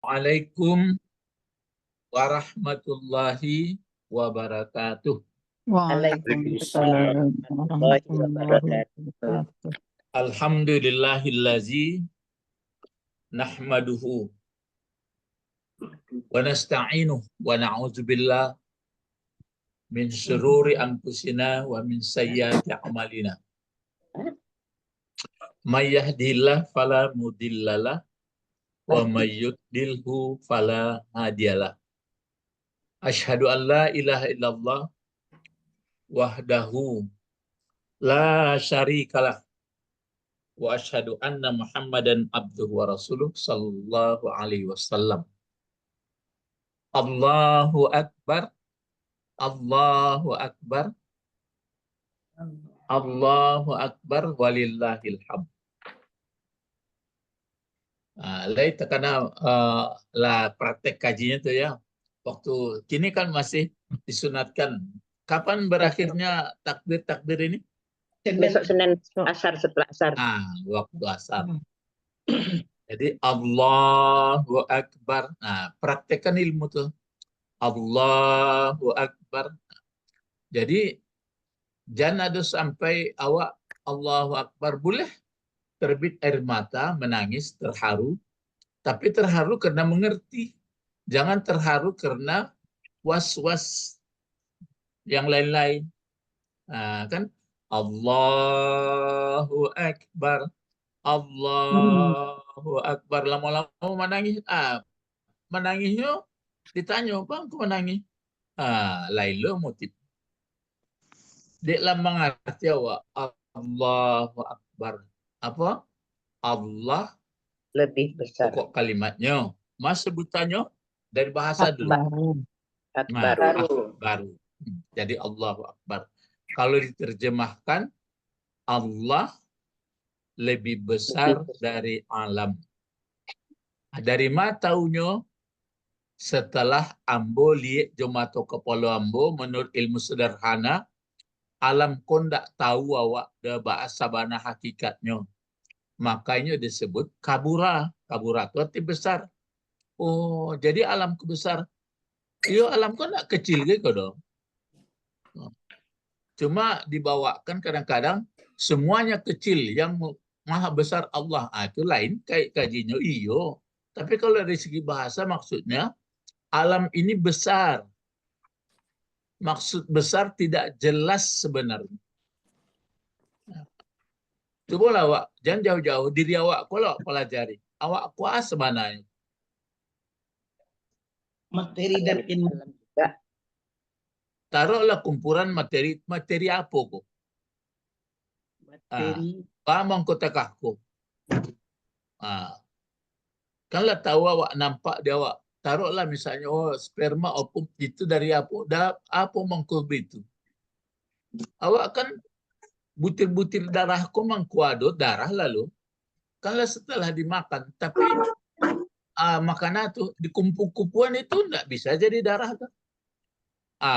Assalamualaikum warahmatullahi wabarakatuh. Waalaikumsalam warahmatullahi wabarakatuh. Alhamdulillahillazi nahmaduhu wa nasta'inuhu wa na'udzubillah min syururi anfusina wa min sayyiati a'malina. May yahdihillahu fala mudhillalah wa may yudlilhu fala hadiyalah. Asyhadu an la ilaha illallah wahdahu la syarikalah wa asyhadu anna Muhammadan abduhu wa rasuluh sallallahu alaihi wasallam. Allahu akbar, Allahu akbar, Allahu akbar walillahil hamd. Lain terkena lah praktek kajinya tuh ya. Waktu kini kan masih disunatkan. Kapan berakhirnya takbir ini? Besok Senin asar, setelah asar. Waktu asar. Jadi Allahu Akbar. Nah, praktekkan ilmu tuh. Allahu Akbar. Jadi jangan ada sampai awak Allahu Akbar boleh terbit air mata, menangis, terharu. Tapi terharu karena mengerti. Jangan terharu karena was-was yang lain-lain. Kan Allahu Akbar. Allahu Akbar. Lama-lama menangis. Menangisnya ditanya, "Bang, kok menangis?" Lain lo motif. Dia mengerti awak Allahu Akbar. Apa? Allah Lebih besar. pokok kalimatnya. Mas sebutannya dari bahasa dulu. Baru. Jadi Allahu Akbar. Kalau diterjemahkan, Allah lebih besar dari alam. Dari mana taunya? Setelah ambo lihat jomato kepala ambo, menurut ilmu sederhana, alam kon tak tahu awak dah bahasa bana hakikatnya. Makanya disebut kabura. Kabura itu arti besar. Oh, jadi alam besar. Iya, alam kon tak kecil gitu dong. Cuma dibawakan kadang-kadang semuanya kecil, yang maha besar Allah. Itu lain kayak kajinya. Iyo. Tapi kalau dari segi bahasa maksudnya alam ini besar. Maksud besar tidak jelas sebenarnya. Coba lah awak, jangan jauh-jauh diri awak kalau pelajari. Awak kuasa mana? Materi dan ilmu. Taruhlah kumpulan materi apa kok? Materi. Pamang kota kahku. Kalau tahu awak nampak dia awak. Taruhlah misalnya sperma opum itu dari apa? Apa mangkub itu? Awak kan butir-butir darahku mangkuado darah lalu. Kalau setelah dimakan, tapi makanan itu di kumpu-kumpuan itu enggak bisa jadi darah kan?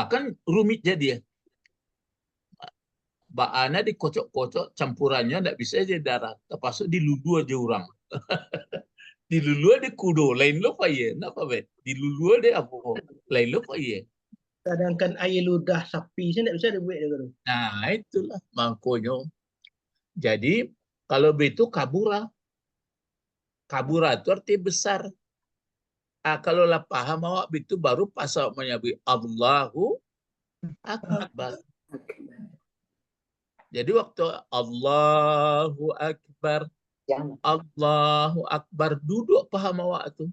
Kan rumit jadi ya. Baana dikocok-kocok, campurannya enggak bisa jadi darah. Terpasuk dilulu aja orang. Dilulu ada kudo, lain lo paye, napa bet? Dilulu ada apa? Lain lo paye. Sedangkan air ludah sapi saya tidak bisa dibuat gitu. Nah, itulah mangkonya. Jadi kalau begitu kabura. Kabura itu arti besar. Kalau lah paham awak itu baru pas awak menyebut Allahu Akbar. Jadi waktu Allahu Akbar, Allahu Akbar, duduk paham awak itu.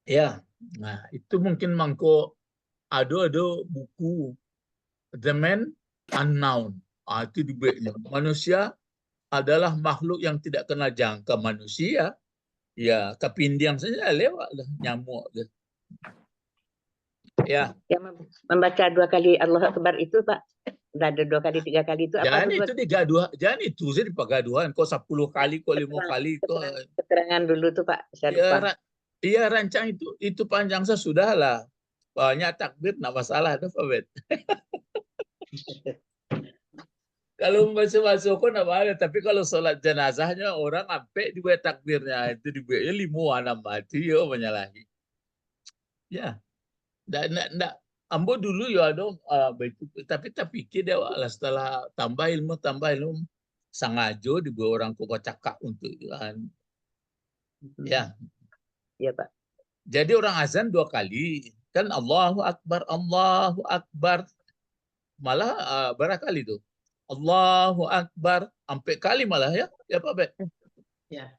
Ya, nah itu mungkin mangko ada buku The Man Unknown. Itu dibuatnya. Manusia adalah makhluk yang tidak kenal jangka manusia. Ya, kepindian saja lewat lah, nyamuk. Ya. Yang membaca 2 kali Allah Akbar itu Pak, udah ada 2 kali 3 kali itu apa? Jangan itu sih pagaduhan. Kok 10 kali, kok 5 kali. Keterangan dulu tuh Pak. Iya, rancang itu panjang sudah lah. Banyak takbir, nggak masalah, ada Pak Bet. Kalau masuk kok nggak ada, tapi kalau sholat jenazahnya orang sampai dibuat takbirnya itu dibuatnya 5 6 mati yo menyalahi. Ya, ndak ambo dulu ya dong tapi tak pikir dia lah setelah tambah ilmu sengaja dibuat orang kok cakap untuk kan. Ya, Ya Pak. jadi orang azan 2 kali kan Allahu Akbar malah barangkali tuh Allahu Akbar sampai kali malah ya Pak Bet. Ya.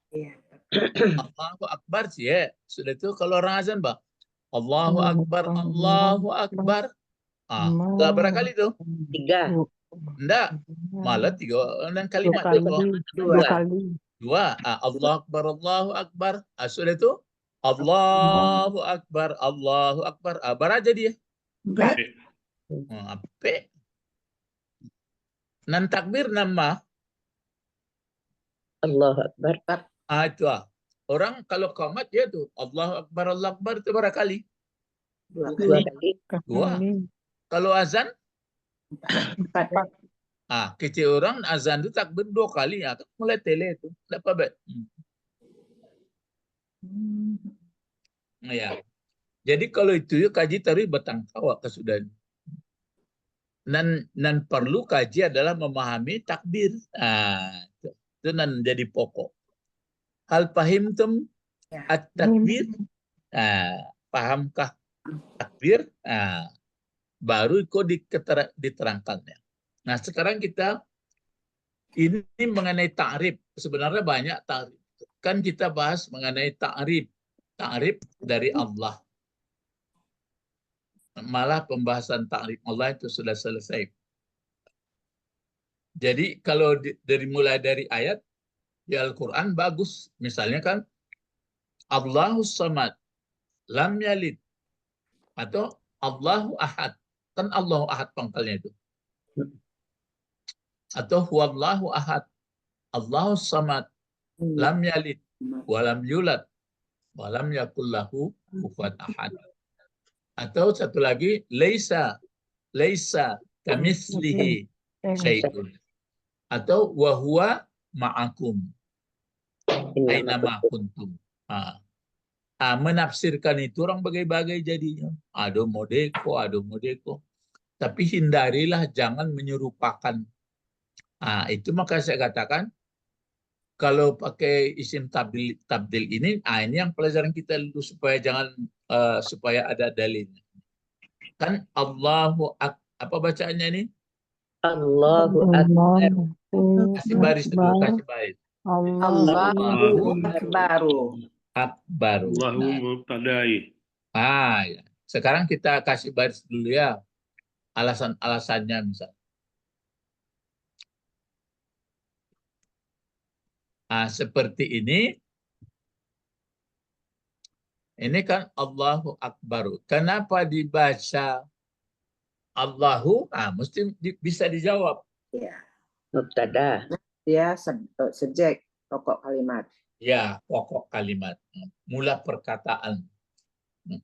Allahu Akbar sih ya. Sudah itu kalau orang azan, Pak. Allahu Akbar, Allahu Akbar. Enggak berapa kali tuh? 3. Enggak. Malah 3 dan kalimat 2 tuh. kali. 2 Dua. kali. 2. Allahu Akbar, Allahu Akbar. Sudah itu Allahu Akbar, Allahu Akbar. Bar aja dia. Apa? Nan takbir nama. Allahu Akbar. Itu orang kalau qamat dia tuh Allahu Akbar itu berapa kali? 2 kali. 2. Kalau azan? 4. Kecil orang azan itu takbir 2 kali ya, kan mulai tele itu. Enggak apa Bet. Ya. Jadi kalau itu ya kaji tari batang kawa kesudahan. Nan perlu kaji adalah memahami takbir. Itu nan jadi pokok. Hal fahimtum at-takbir? Pahamkah takbir? Baru kok diterangkannya. Nah, sekarang kita ini mengenai ta'rif. Sebenarnya banyak ta'rif. Kan kita bahas mengenai ta'rif. Ta'rif dari Allah. Malah pembahasan ta'rif Allah itu sudah selesai. Jadi kalau mulai dari ayat di Al-Quran bagus. Misalnya kan Allahus Samad lam yalid atau Allahu Ahad. Kan Allahu Ahad pangkalnya itu. Atau Huwallahu Ahad. Allahus Samad lam yalid walam yulad walam yakul lahu kufuwan ahad. Atau satu lagi laisa kamitslihi syai'un. Atau wa huwa ma'akum aina ma kuntum. Menafsirkan itu orang bagai-bagai jadinya. Ada modeko. Tapi hindarilah jangan menyerupakan. Itu maka saya katakan kalau pakai isim tabdil ini yang pelajaran kita dulu supaya supaya ada dalilnya. Kan apa bacaannya ini? Allahu Akbar. Kasih baris dulu, kasih baris. Allahu Akbar. Allahu mubtada'i. Ya. Sekarang kita kasih baris dulu ya. Alasan-alasannya misal. Seperti ini. Ini kan Allahu Akbar. Kenapa dibaca Allahu? Mesti bisa dijawab. Ya. Mubtada. Dia subjek pokok kalimat. Ya, pokok kalimat. Mula perkataan.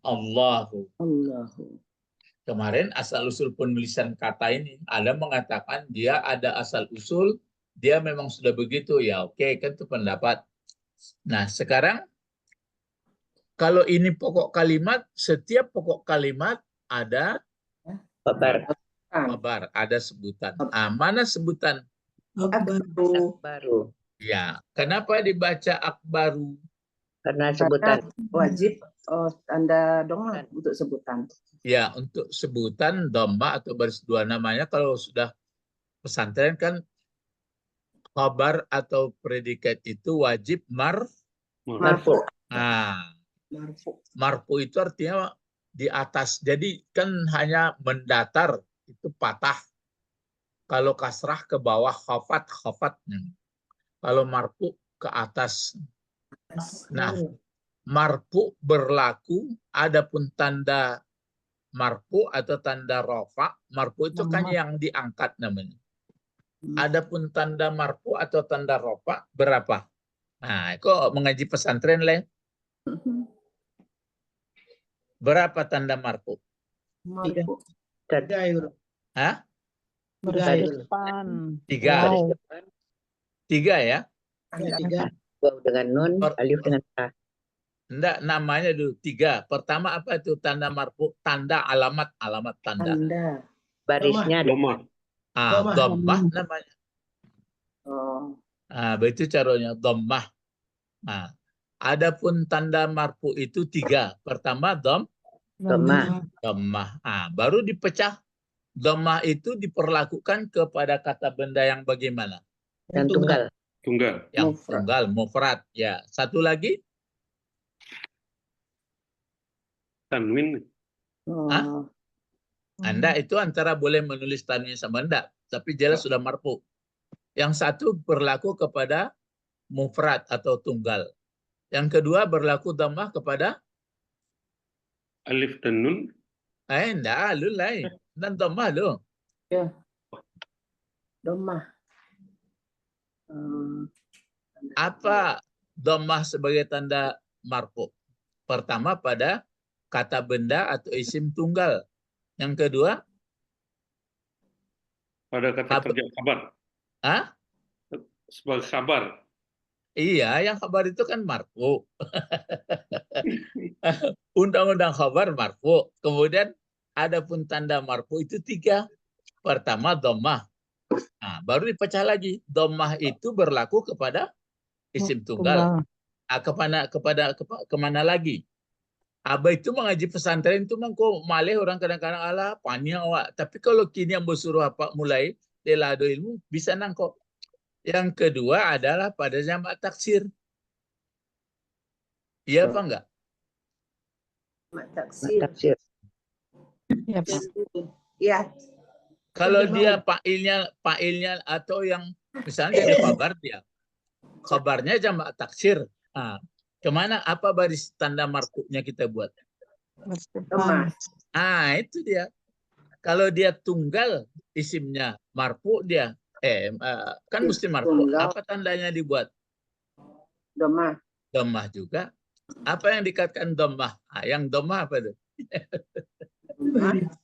Allahu. Kemarin asal-usul penulisan kata ini ada mengatakan dia ada asal-usul, dia memang sudah begitu. Ya oke, kan itu pendapat. Nah, sekarang kalau ini pokok kalimat, setiap pokok kalimat ada khabar, ada sebutan. Mana sebutan? Akbaru. Ya, kenapa dibaca akbaru? Karena sebutan. Wajib tanda doma untuk sebutan. Ya, untuk sebutan dhamma atau baris 2 namanya kalau sudah pesantren kan khabar atau predikat itu wajib Marfu. Marfu itu artinya di atas. Jadi kan hanya mendatar itu patah. Kalau kasrah ke bawah khafat. Kalau marfu ke atas. Nah, marfu berlaku adapun tanda marfu atau tanda rafa. Marfu itu kan yang diangkat namanya. Adapun tanda marfu atau tanda rafa berapa? Nah, kok mengaji pesantren lah. Berapa tanda marfu? Marfu. 3. Hah? Baris depan. Tiga. Baris Wow. depan, Tiga ya. Ya, 3. waw dengan nun, alif dengan ta. Enggak, namanya dulu tiga. Pertama apa itu tanda marfu? Tanda alamat, alamat tanda. Anda. Barisnya ada. Doma. Dhammah. Dhammah namanya. Oh. Begitu caranya dhammah. Nah, adapun tanda marfu itu tiga. Pertama Dhammah. dhammah. Baru dipecah. Dhammah itu diperlakukan kepada kata benda yang bagaimana? Dan tunggal. Tunggal. Yang Mufrad. tunggal, mufrad. Ya, satu lagi Tanwin. Oh. Anda itu antara boleh menulis tanwin sama enggak, tapi jelas sudah marfu. Yang satu berlaku kepada mufrad atau tunggal. Yang kedua berlaku dhammah kepada Alif dan nun. enggak, lu lain. Dan dhammah lu. Dhammah. Apa dhammah sebagai tanda marfu? Pertama pada kata benda atau isim tunggal. Yang kedua, Pada kata kerja kabar. Sebagai kabar. iya, yang kabar itu kan marfu. Undang-undang kabar marfu. Kemudian adapun tanda marfu itu tiga. Pertama dhammah. Baru dipecah lagi. Dhammah itu berlaku kepada isim tunggal. Kemana lagi? Abah itu mengaji pesantren itu mangko malih orang kadang-kadang ala panjang awak. Tapi kalau kini yang bersuruh apa mulai delado ilmu bisa nangkok. Yang kedua adalah pada jamak taksir. Iya apa enggak? Taksir. Ya, Pak. Ya. Kalau dia pailnya atau yang misalnya jadi khabar dia. Khabarnya jamak taksir. Kemana apa baris tanda marfu'nya kita buat? Baris depan. Itu dia. Kalau dia tunggal isimnya marfu dia kan mesti marfu. Tunggal. Apa tandanya dibuat? Dhammah. Dhammah juga. Apa yang dikatakan dhammah? Yang dhammah apa itu?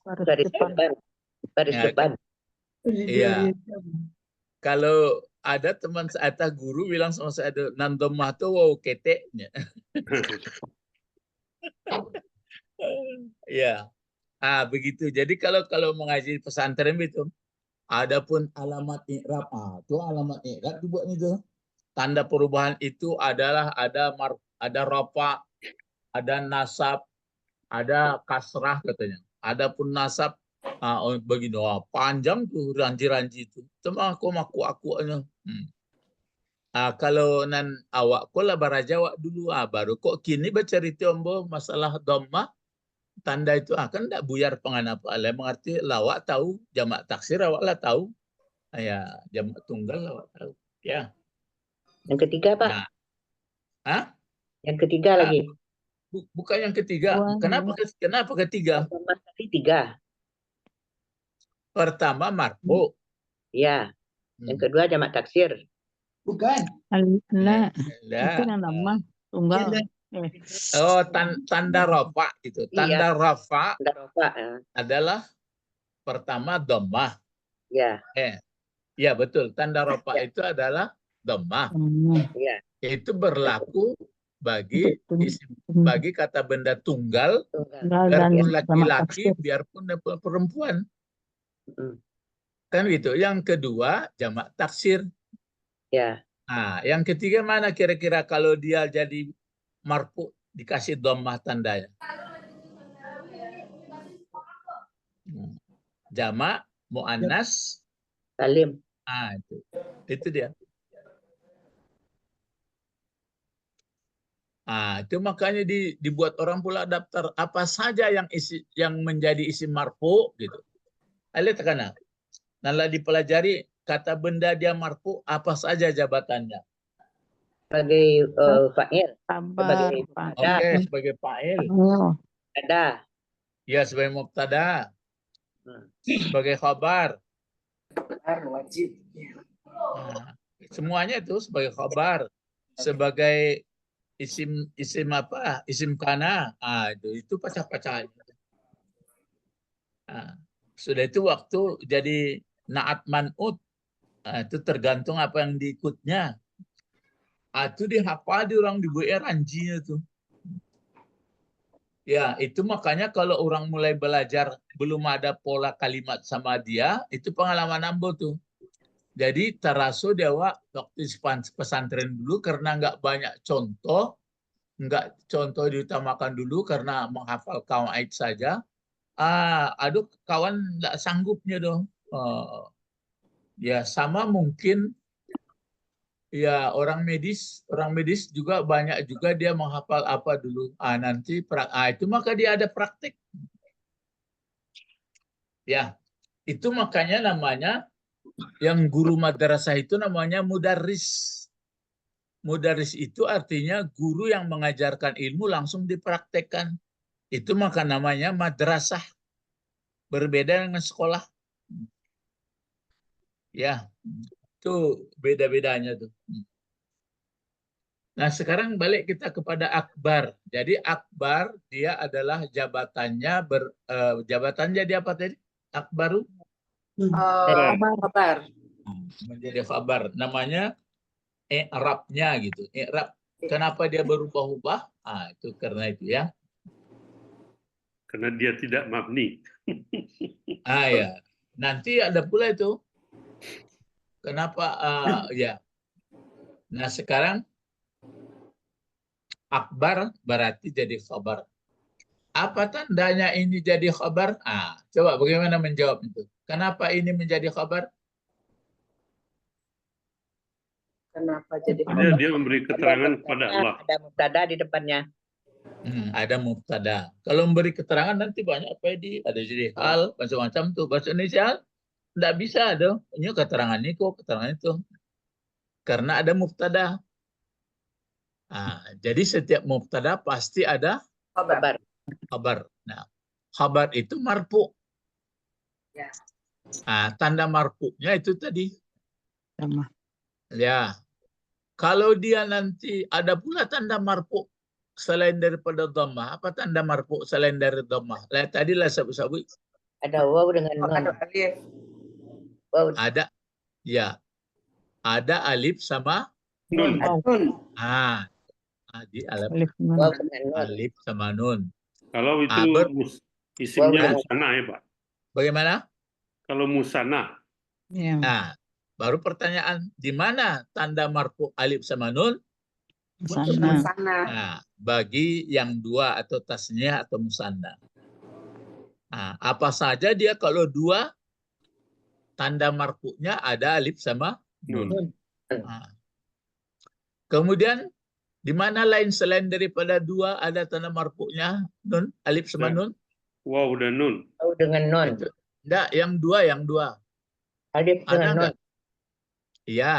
Baris depan. Baris Ya, depan. Iya. Kalau ada teman saya guru bilang sama saya ada nan dhammah tuh wow keteknya. Ya. Begitu. Jadi kalau mengaji pesantren itu adapun alamat i'rab, itu alamat i'rab dibuat itu. Tanda perubahan itu adalah ada rafa, ada nasab, ada kasrah katanya. Adapun nasab begini, panjang tuh ranji-ranji itu. Cuma aku-akunya. Kalau nan awak ko lah baraja awak dulu baru kok kini bercerita ombo masalah dhammah tanda itu kan tidak buyar penganapa alai mengerti lawak tahu jamak taksir awak lah tahu ya jamak tunggal awak tahu ya. Yang ketiga, Pak. Yang ketiga lagi. Bukan yang ketiga. Kenapa ketiga? Tiga. Pertama marfu. Ya. Yang kedua jamak taksir. Bukan. Nah, itu yang nama tunggal. Tanda rafa itu. Tanda rafa adalah pertama dhammah. Ya. Ya betul. Tanda rafa itu adalah dhammah. Ya. Itu berlaku bagi kata benda tunggal, biarpun laki-laki, biarpun perempuan. Kan gitu. Yang kedua jamak taksir. Ya. Yang ketiga mana kira-kira kalau dia jadi marfu dikasih dhammah tandanya? Jamak muannas salim. Itu dia. Itu makanya dibuat orang pula daftar apa saja yang menjadi isim marfu gitu. Lihat kan? Nala dipelajari kata benda dia marfu apa saja jabatannya. Sebagai fa'il. Sebagai fa'il. Ada. Ya, sebagai mubtada. Sebagai khabar. Wajib. Semuanya itu sebagai khabar. Sebagai isim apa? Isim kana. Itu pecah-pecahan. Sudah itu waktu jadi naat man'ut. Itu tergantung apa yang diikutnya. Itu dihafal di orang di WR anjinya tuh. Ya, itu makanya kalau orang mulai belajar belum ada pola kalimat sama dia, itu pengalaman ambo tuh. Jadi teraso dia waktu pesantren dulu karena nggak banyak contoh, nggak contoh diutamakan dulu karena menghafal kawaid saja. Aduh kawan nggak sanggupnya dong. Ya sama mungkin ya orang medis juga banyak juga dia menghafal apa dulu. Nanti itu maka dia ada praktik. Ya, itu makanya namanya yang guru madrasah itu namanya mudarris. Mudarris itu artinya guru yang mengajarkan ilmu langsung dipraktekkan. Itu maka namanya madrasah. Berbeda dengan sekolah. Ya, itu beda-bedanya tuh. Nah, sekarang balik kita kepada akbar. Jadi akbar dia adalah jabatannya jabatan jadi apa tadi? Akbaru Kabar. menjadi khabar. Namanya i'rabnya gitu. I'rab. Kenapa dia berubah-ubah? Itu karena itu ya. Karena dia tidak mabni. Ya. Nanti ada pula itu. Kenapa? Ya. Nah sekarang akbar berarti jadi khabar. Apa tandanya ini jadi khabar? Coba bagaimana menjawab itu? Kenapa ini menjadi khabar? Kenapa jadi Dia memberi keterangan kepada Allah. Ada mubtada di depannya. Ada mubtada. Kalau memberi keterangan nanti banyak pedi, ada jadi hal, macam-macam tuh. Bahasa Indonesia tidak bisa dong. Ini keterangan ini kok, keterangan itu. Karena ada mubtada. Jadi setiap mubtada pasti ada kabar? khabar. Nah, khabar itu marfu. Ya. Tanda marfu'nya itu tadi. Sama. Ya. Kalau dia nanti ada pula tanda marfu selain daripada dhammah. Apa tanda marfu selain dari dhammah? Tadi lah sabu-sabu. Ada waw dengan nun. Ada alif. Waw. Ada. Ya. Ada alif sama Nun. Nun. di alif Waw dengan nun. alif sama nun. Kalau itu isimnya musanna ya Pak. Bagaimana? Kalau musanna. Ya. Baru pertanyaan, di mana tanda marfu alif sama nun? Sana. Bagi yang dua atau tasniah atau musanna. Apa saja dia kalau dua tanda marfu'nya ada alif sama nun. Kemudian di mana lain selain daripada dua ada tanda marfu'nya nun, alif sama nun? Waw dan nun. Waw dengan nun. Enggak, yang dua. Alif Ada dengan nun. enggak? Iya.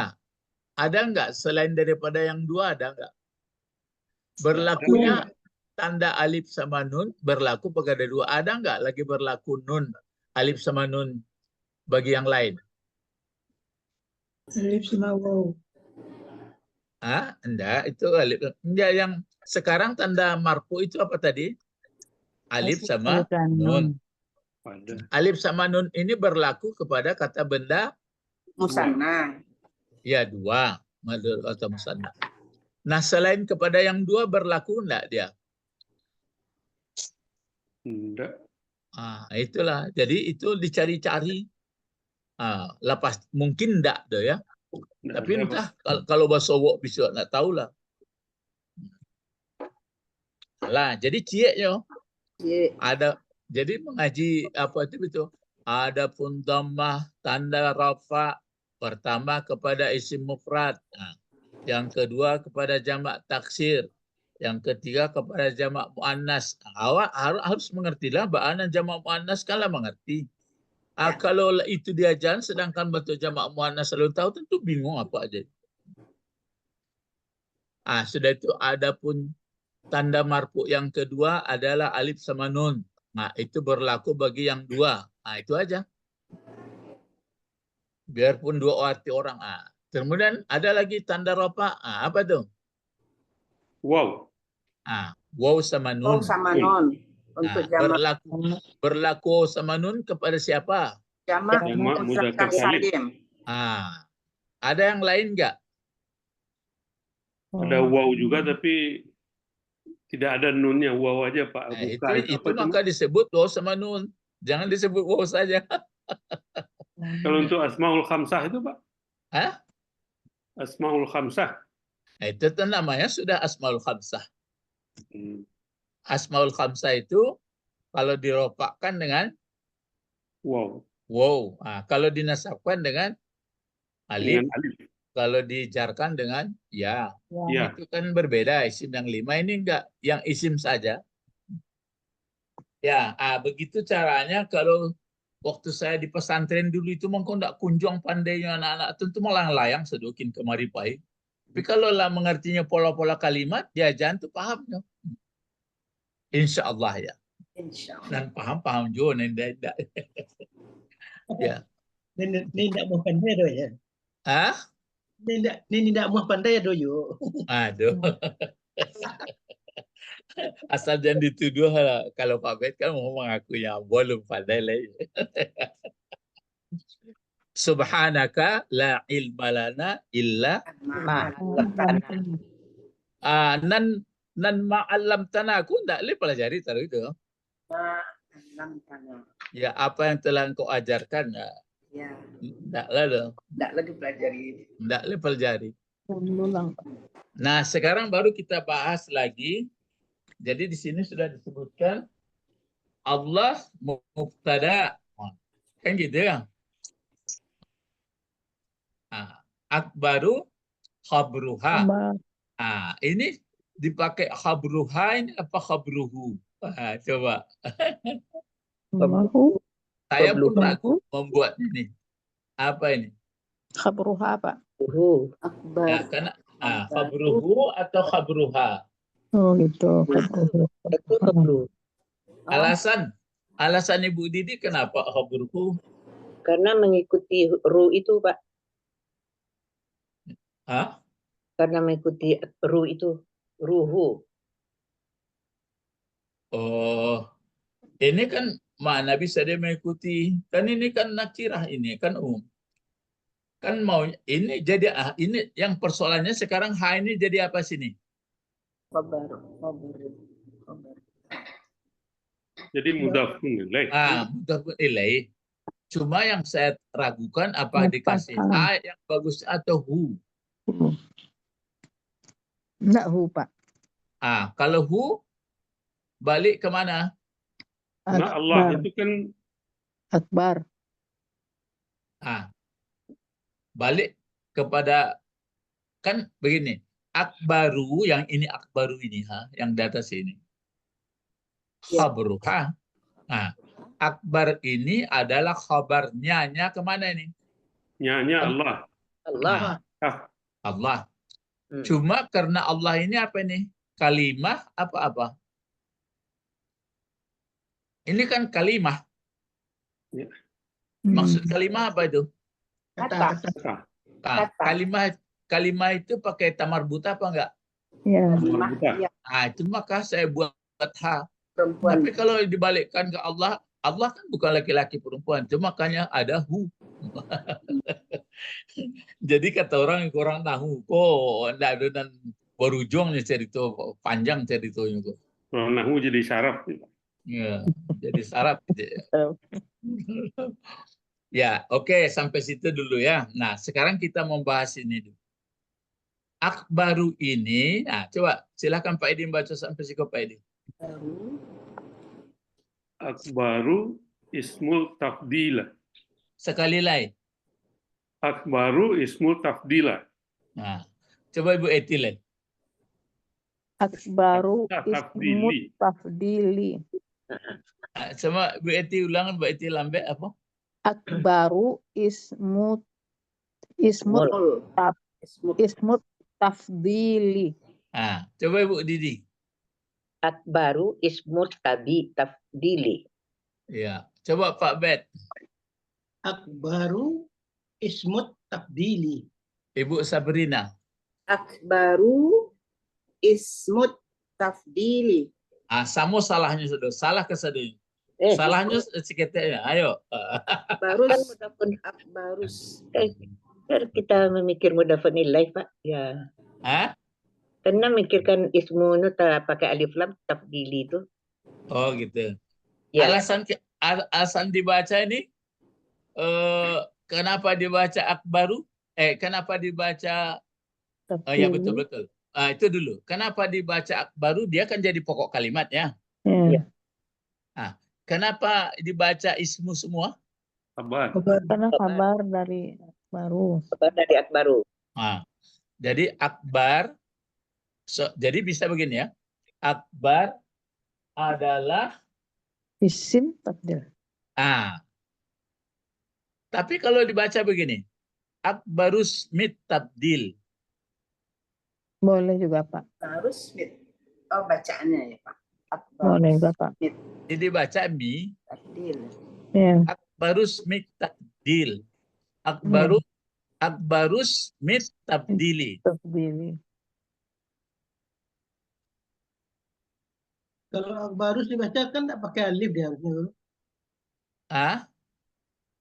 Ada enggak selain daripada yang dua ada enggak? Berlakunya tanda alif sama nun berlaku pada dua. Ada enggak lagi berlaku nun, alif sama nun bagi yang lain? Alif sama waw. Enggak, itu alif. Enggak, yang sekarang tanda marfu itu apa tadi? Alif sama nun. Alif sama nun ini berlaku kepada kata benda Musanna. ya dua atau musanna. Nah, selain kepada yang dua berlaku enggak dia? Enggak. Itulah. Jadi itu dicari-cari. Lepas mungkin enggak deh ya. Tapi entah kalau bahasa wok bisa enggak tahu lah. Jadi cieknya ada. Jadi mengaji apa itu betul. Adapun dhammah tanda rafa pertama kepada isim mufrad. Yang kedua kepada jamak taksir. Yang ketiga kepada jamak muannas. Awak harus mengertilah bahana jamak muannas kalau mengerti. Kalau itu diajar sedangkan bentuk jamak muannas selalu tahu tentu bingung apa aja. Sudah itu adapun tanda marfu yang kedua adalah alif sama nun. Itu berlaku bagi yang dua. Itu aja. Biarpun dua arti orang. Kemudian ada lagi tanda rafa. Apa tuh? Wow. Waw sama nun. Waw sama nun. Untuk jamak. Berlaku sama nun kepada siapa? Jamak Jamak muzakkar mudzakkar salim. salim. Ada yang lain nggak? Ada waw juga tapi tidak ada nunnya, waw aja Pak. Nah, Buka itu apa itu, maka disebut waw sama nun. Jangan disebut waw saja. Kalau untuk asmaul khamsah itu Pak? Hah? Asmaul khamsah. Nah, itu namanya sudah asmaul khamsah. Asmaul khamsah itu kalau dirofakkan dengan Wow. wow. Nah, kalau dinasabkan dengan alif. Dengan alif. Kalau dijarkan dengan ya. Ya. Itu kan berbeda. Isim yang 5 ini enggak. Yang isim saja. Ya, begitu caranya kalau waktu saya di pesantren dulu itu mungkin enggak kunjung pandainya anak-anak. Tentu malah layang sedokin kemari pai. Tapi kalau lah mengertinya pola-pola kalimat, dia jangan tuh paham. No? Insya Allah ya. Insya Allah. Dan paham juga. Tidak. Ya. Ini tidak mau pandai doh ya. Hah? Ini tidak mau pandai doh yuk. Aduh. Asal jangan dituduh kalau Pak Bet kan mau mengakunya belum pandai lagi. Subhanaka la ilma lana illa nan ma'alam tanah. Aku tidak boleh pelajari taruh itu. Ya apa yang telah engkau ajarkan Ya. Tidaklah dong. Tidak lagi pelajari. Tidak boleh pelajari. Nah sekarang baru kita bahas lagi. Jadi di sini sudah disebutkan Allah mubtada, kan gitu ya. Akbaru khabruha. Ini dipakai khabruha ini apa khabruhu? Coba. Saya pun ragu membuat ini. Apa ini? Khabruha apa? Akbar. Ya, karena khabruhu atau khabruha. Oh gitu. Alasan Ibu Didi kenapa khabruhu? Karena mengikuti ru itu, Pak. Hah? Karena mengikuti ru itu, ruhu. Oh, ini kan mana bisa dia mengikuti? Kan ini kan nakirah ini kan Kan mau ini jadi ini yang persoalannya sekarang ini jadi apa sini? Khabar. Jadi mudhafun ilaih. Mudhafun ilaih. Cuma yang saya ragukan apa dikasih yang bagus atau hu? Enggak hu, Pak. Kalau hu balik kemana? Nah Allah itu kan Akbar. Balik kepada kan begini. Akbaru yang ini akbaru ini yang di atas ini. Khabruha. Akbar ini adalah khabarnya kemana ini? Nya Allah. Allah. Cuma karena Allah ini apa ini? Kalimah apa-apa? Ini kan kalimah. Ya. Maksud kalimah apa itu? Kata. Kalimah itu pakai tamarbuta apa enggak? Ya. Itu maka saya buat Perempuan. Tapi kalau dibalikkan ke Allah, Allah kan bukan laki-laki perempuan, cuma makanya ada hu. Jadi kata orang yang kurang tahu, enggak ada dan berujungnya cerita panjang ceritanya kok. Kalau nahu jadi syaraf. Ya, jadi syarat. Ya, oke, sampai situ dulu ya. Nah, sekarang kita membahas ini dulu. Akbaru ini, coba silakan Pak Edi baca sampai situ Pak Edi. Akbaru ismul tafdila. Sekali lagi. Akbaru ismul tafdila. Nah, coba Ibu Eti. Akbaru ismu tafdili. Sama Bu Eti ulangan, Bu Eti lambe apa? Akbaru ismu tafdili. Coba Ibu Didi. Akbaru ismu tafdili. Ya, coba Pak Bet. Akbaru ismut tafdili. Ibu Sabrina. Akbaru ismut tafdili. Sama salahnya sudah. Salah kesedih. Salahnya seketiknya. Ayo. Barus, Kan barus. kan kita memikir mudhafun ilaih, Pak. Ya. Hah? Karena mikirkan ismu nu pakai alif lam tabdili itu. Oh gitu. Ya. Alasan dibaca ini kenapa dibaca akbaru? Kenapa dibaca ya betul. Itu dulu. Kenapa dibaca akbaru? Dia kan jadi pokok kalimat ya. Ya. Kenapa dibaca ismu semua? Kabar. Karena kabar dari baru. Kabar dari akbaru. Jadi akbar. Jadi bisa begini ya. Akbar adalah Isim tabdil. Tapi kalau dibaca begini, akbarus mit tabdil. Boleh juga, Pak. Barus mit. Oh, bacaannya ya, Pak. Boleh juga, Pak. Jadi baca mi. Tabdil. Ya. Akbarus mit tabdil. Akbarus mit tabdili. Tabdili. Kalau barus dibaca kan tidak pakai alif dia harusnya.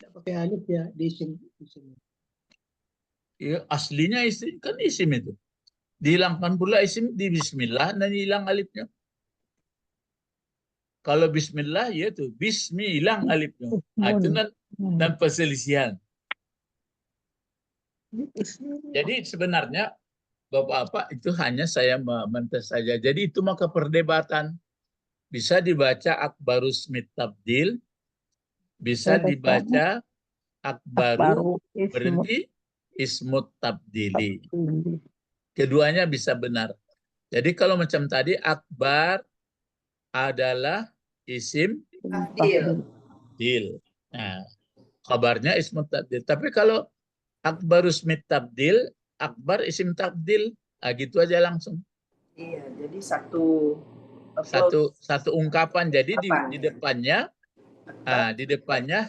Tidak pakai alif ya di isim. Ya, aslinya isim kan isim itu. Dihilangkan pula isim di bismillah dan hilang alifnya. Kalau bismillah ya tuh bismi hilang alifnya. Itu dan perselisihan. Jadi sebenarnya Bapak-bapak itu hanya saya mentes saja. Jadi itu maka perdebatan. Bisa dibaca akbarus mit tabdil, bisa dibaca akbaru berarti ismut tabdili. Keduanya bisa benar. Jadi kalau macam tadi akbar adalah isim tabdil. Nah, kabarnya ismut tabdil. Tapi kalau akbarus mit tabdil, akbar isim tabdil. Gitu aja langsung. Iya, jadi satu ungkapan. Jadi di depannya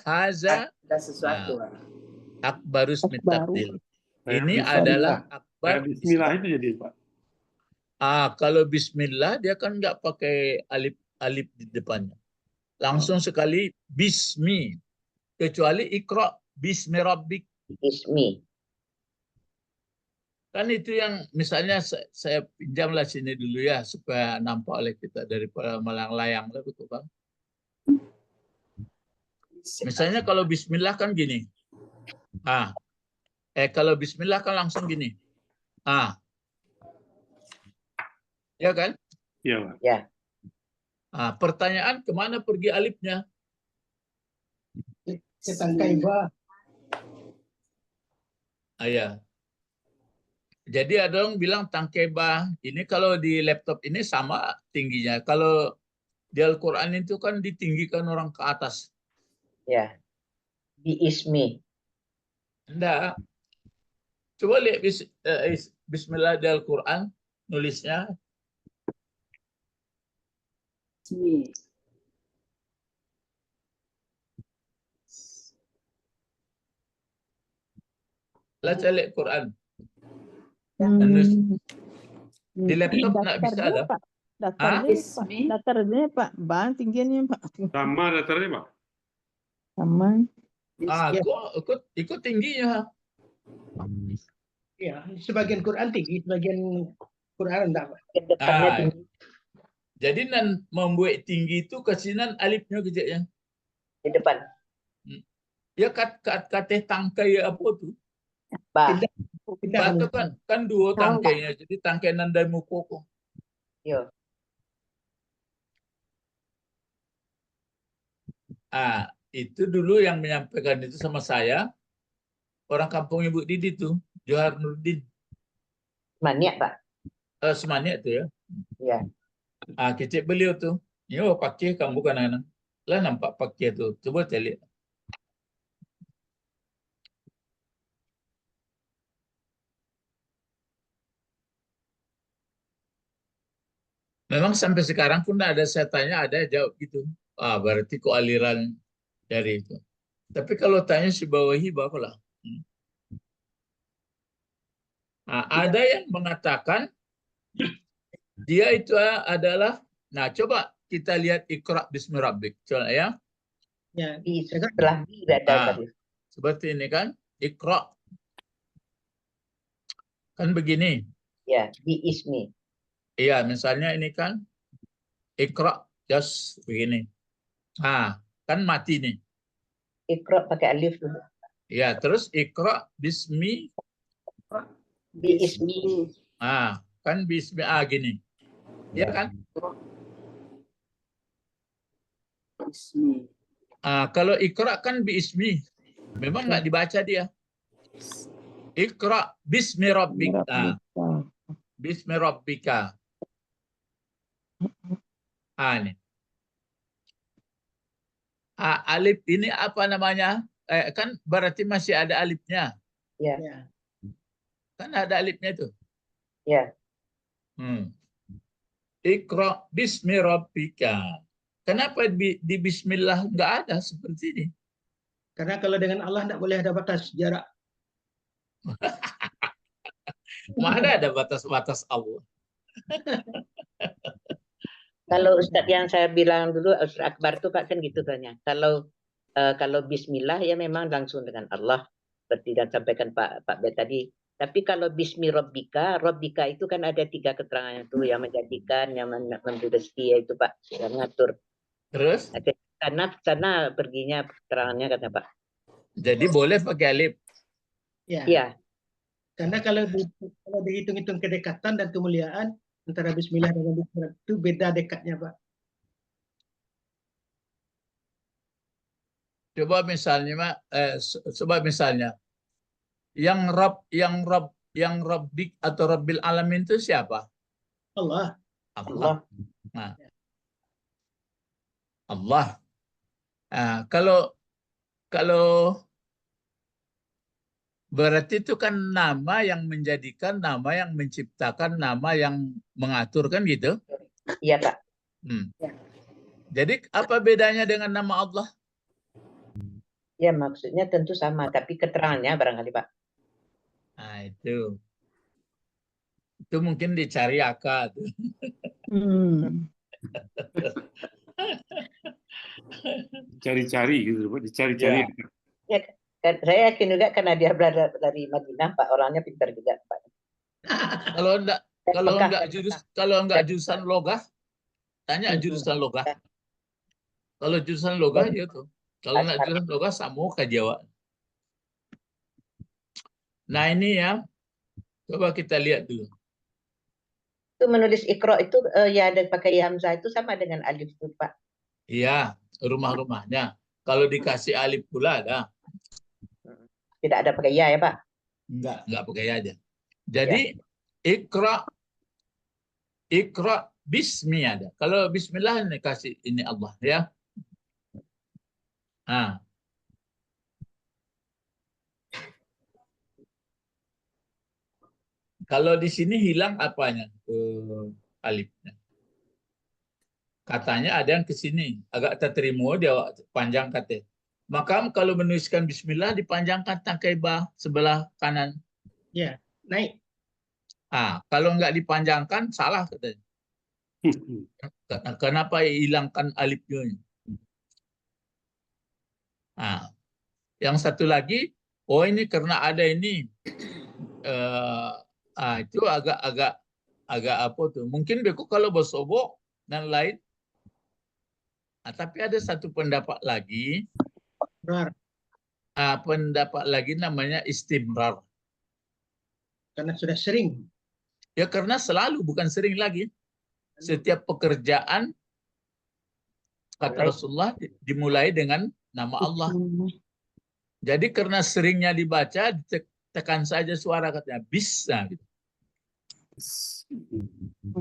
haza ada sesuatu. akbarus mit tabdil. Ini adalah akbar. Bismillah itu jadi, Pak. Kalau bismillah dia kan nggak pakai alif di depannya. Langsung sekali bismi. Kecuali ikra bismi rabbik. Ismi. Kan itu yang misalnya saya pinjamlah sini dulu ya supaya nampak oleh kita daripada melayang-layang lah betul Bang. Misalnya kalau bismillah kan gini. Kalau bismillah kan langsung gini. Ya kan? Iya, Pak. Ya. Pertanyaan kemana pergi alifnya? Ketangkaiba. Ya. Jadi ada orang bilang tangkeba. Ini kalau di laptop ini sama tingginya. Kalau di Al-Quran itu kan ditinggikan orang ke atas. Ya. Di ismi. Enggak. Coba lihat Bismillah di Al-Quran nulisnya. Ismi. Baca lihat Quran. Di laptop nggak bisa ada. Datarnya Pak, bang tingginya Pak. Sama datarnya, Pak. Sama. Ikut tingginya. Ya, sebagian Quran tinggi, sebagian Quran enggak. Jadi membuat tinggi itu kesinan alifnya kecilnya. Di depan. Ya kata tangkai apa tuh? Pindah. Kan dua tangkainya. Jadi tangkai nandai mukoko. Yo. Itu dulu yang menyampaikan itu sama saya. Orang kampung Ibu Didi tuh. Johar Nurdin. Maniak, Pak. Semaniak tuh ya. Ya. Kecil beliau tuh. Yo pakai kamu bukan anak. Lah nampak pakai tuh. Coba saya lihat. Memang sampai sekarang pun ada saya tanya, ada jawab gitu. Berarti kok aliran dari itu. Tapi kalau tanya si bawahi bapalah. Ada yang mengatakan dia itu adalah, coba kita lihat Iqra bismi rabbik. Coba ya. Ya. Setelah bi ada tadi. Seperti ini kan. Iqra. Kan begini. Ya, bi ismi. Iya, misalnya ini kan Iqra just begini. Kan mati nih. Iqra pakai alif dulu. Ya, terus Iqra bismi. Bi ismi. Kan bismi gini. Iya kan? Ismi. Kalau Iqra kan bi ismi. Memang nggak dibaca dia. Iqra bismi rabbika. Bismi rabbika. Nih. Alif ini apa namanya? Kan berarti masih ada alifnya. Ya. Kan ada alifnya itu. Ya. Iqra bismi rabbika. Kenapa di bismillah nggak ada seperti ini? Karena kalau dengan Allah tidak boleh ada batas jarak. Mana ada batas-batas Allah? Kalau Ustadz yang saya bilang dulu, Ustadz Akbar itu Pak kan gitu banyak. Kalau Bismillah ya memang langsung dengan Allah, seperti yang sampaikan Pak B tadi. Tapi kalau Bismi Rabbika, Rabbika itu kan ada 3 keterangan itu, yang menjadikan, yang memberi rezeki, itu Pak, yang mengatur. Terus? Sana perginya keterangannya kata Pak. Jadi boleh pakai alif. Ya. Karena kalau dihitung-hitung kedekatan dan kemuliaan antara Bismillah dengan Bismillah itu beda dekatnya, Pak. Coba misalnya, yang Rabbik atau Rabbil Alamin itu siapa? Allah. Allah. Allah. Kalau berarti itu kan nama yang menjadikan, nama yang menciptakan, nama yang mengatur, kan gitu? Iya, Pak. Jadi apa bedanya dengan nama Allah? Ya maksudnya tentu sama, tapi keterangannya barangkali Pak. Itu mungkin dicari akal. Cari-cari gitu, Pak. Dicari-cari. Ya, saya yakin juga karena dia berada dari Madinah, Pak. Orangnya pintar juga, Pak. Kalau enggak jurusan logah, tanya jurusan logah. Kalau jurusan logah itu, kalau enggak jurusan logah sama ke Jawa. Nah ini ya, coba kita lihat dulu. Itu menulis Iqra itu ya ada pakai hamzah itu sama dengan alif itu, Pak. Iya, rumah-rumahnya. Kalau dikasih alif pula ada. Tidak ada pakai ya Pak? Enggak pakai ya aja. Jadi ya. Iqra bismi ada. Kalau bismillah ini kasih ini Allah ya. Kalau di sini hilang apanya? Alifnya. Katanya ada yang ke sini, agak terterima dia panjang kata. Maka kalau menuliskan bismillah dipanjangkan tangkai ba sebelah kanan. Ya, naik. Kalau nggak dipanjangkan salah katanya. Kenapa hilangkan alifnya? Yang satu lagi, ini karena ada ini. Itu agak apa tuh? Mungkin beku kalau bersobok dan lain. Tapi ada satu pendapat lagi. Pendapat lagi namanya istimrar. Karena sudah sering. Ya karena selalu, bukan sering lagi. Setiap pekerjaan kata Rasulullah dimulai dengan nama Allah. Jadi karena seringnya dibaca, ditekan saja suara katanya bisa. Gitu.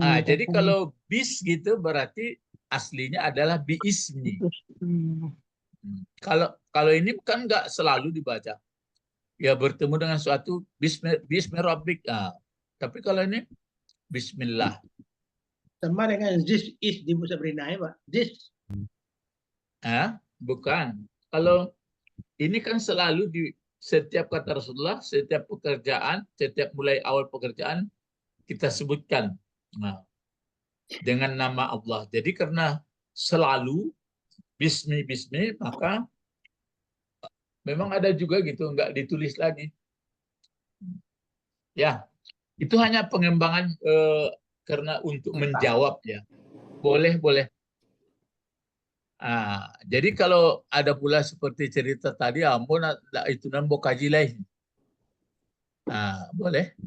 Jadi kalau bis gitu berarti aslinya adalah biismi. Kalau ini kan nggak selalu dibaca. Ya bertemu dengan suatu bismi rabbik. Tapi kalau ini bismillah. Sama dengan this is di Musa Berinai, Pak. This. Bukan. Kalau ini kan selalu di setiap kata Rasulullah, setiap pekerjaan, setiap mulai awal pekerjaan kita sebutkan dengan nama Allah. Jadi karena selalu bismi, maka memang ada juga gitu, nggak ditulis lagi. Ya, itu hanya pengembangan karena untuk menjawab ya. Boleh. Jadi kalau ada pula seperti cerita tadi, ampun, itu nambah kaji lain. Boleh.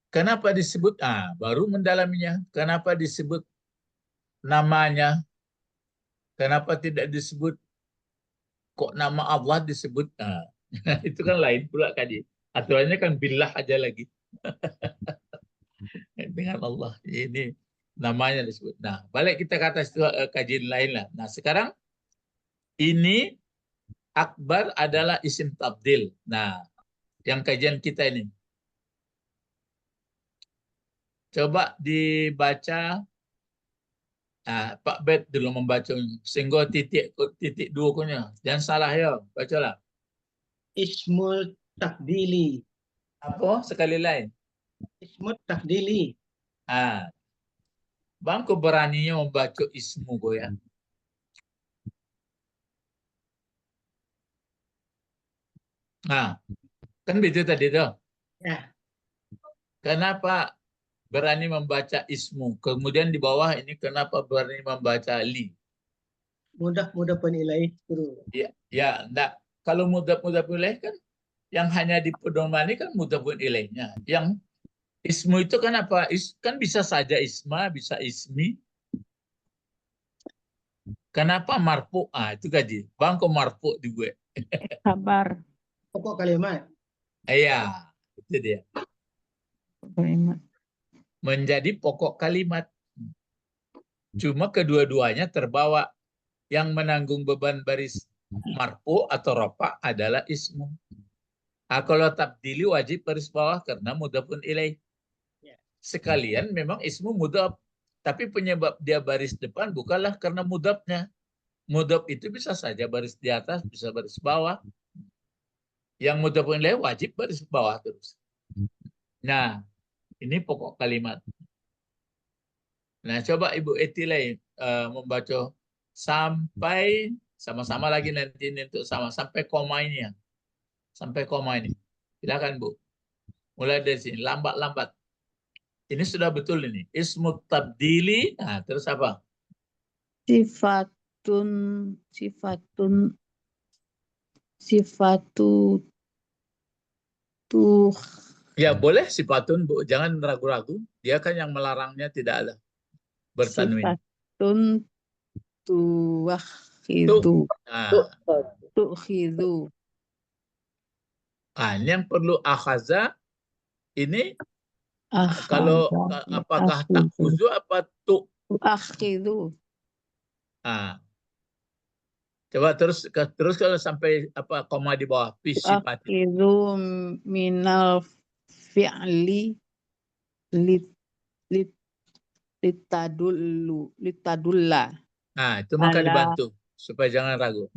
Kenapa disebut? Baru mendalaminya. Kenapa disebut namanya? Kenapa tidak disebut? Kok nama Allah disebut? Itu kan lain pula kaji. Aturannya kan billah aja lagi. Dengan Allah. Ini namanya disebut. Nah, balik kita kata kajian lain lah. Nah, sekarang ini akbar adalah isim tabdil. Nah, yang kajian kita ini. Coba dibaca. Pak Bet dulu membaca. Sehingga titik dua kunya. Jangan salah ya. Bacalah. Ismul tafdili. Apa? Sekali lain. Ismul tafdili. Bang, kau beraninya membaca ismu kau ya. Kan begitu tadi tuh. Ya. Kenapa berani membaca ismu? Kemudian di bawah ini kenapa berani membaca li? Mudah penilai. Ya, enggak. Kalau mudah penilai kan yang hanya dipedomani kan mudah penilainya. Yang ismu itu kan apa? Kan bisa saja isma, bisa ismi. Kenapa marfu? Itu gaji. Bang, kok marfu di gue? Kabar. Pokok kalimat. Iya, itu dia. Kalimat. Menjadi pokok kalimat. Cuma kedua-duanya terbawa. Yang menanggung beban baris marfu atau rofa adalah ismu. Kalau tabdili wajib baris bawah karena mudhafun ilaih. Sekalian memang ismu mudhaf. Tapi penyebab dia baris depan bukanlah karena mudhafnya. Mudhaf itu bisa saja baris di atas, bisa baris bawah. Yang mudhafun ilaih wajib baris bawah terus. Nah, ini pokok kalimat. Nah, coba Ibu Etilai membaca sampai sama-sama lagi nanti ini untuk sampai koma ini ya. Sampai koma ini. Silakan Bu. Mulai dari sini lambat-lambat. Ini sudah betul ini. Ismu tabdili. Nah, terus apa? Sifatu tuh. Ya boleh sifatun Bu. Jangan ragu-ragu. Dia kan yang melarangnya tidak ada. Bertanwin. Sifatun tuwakhidu. Tu'khidu. Ini yang perlu akhaza. Ini kalau apakah tak uzu apa tu? Tu'akhidu. Coba terus kalau sampai apa koma di bawah sifat. Tu'akhidu minal fi'li litadulla. Itu maka dibantu supaya jangan ragu.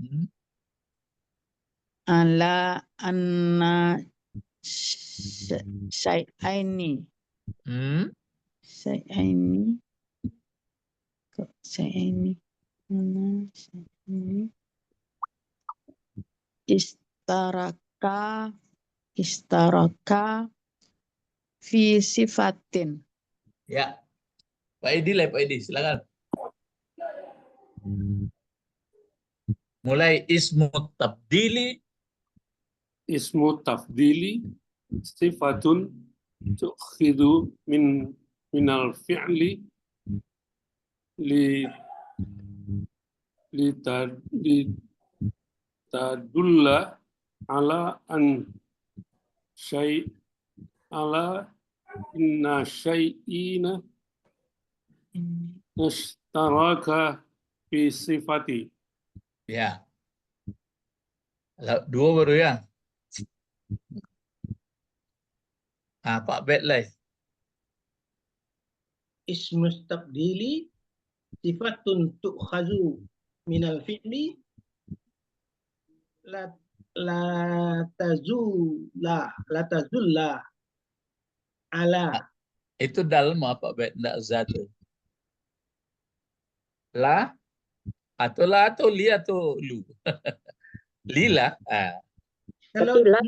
Ala anna syai'aini. Syai'aini. Istaraka fi sifatin. Ya. Pak Edi, silakan. Mulai ismu tabdili. Ismu tafdili sifatun tu'khidu minal fi'li tadulla ala an ala inna syai'ina nastaraka fi sifati. Ya. Dua baru ya. Pak Betlay. Ismu tabdili sifatun tu'khazu minal fi'li la tazulla ala. Itu dalam apa Bet? Enggak zat. La Atau la atau li atau lu. Lila. Ah. Kalau Tapi la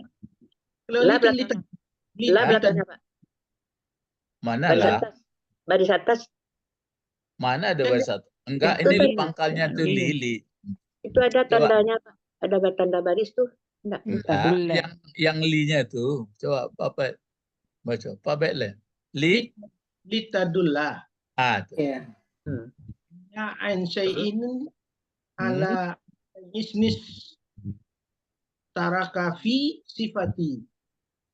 kalau la li kan belakangnya. li La Hah? belakangnya, Pak. Mana Baris lah? atas. Baris atas Mana ada Kan bahasa satu? Enggak, itu ini tadi. pangkalnya tuh lili. Itu ada Coba. tandanya, Pak. Ada tanda baris tuh. Enggak. Nah, yang li-nya tuh. Coba Pak baca. Pak Bet lah. Li. li tadullah. Ah, tuh. Ya. Ya an syai'in ala ismis taraka fi sifati.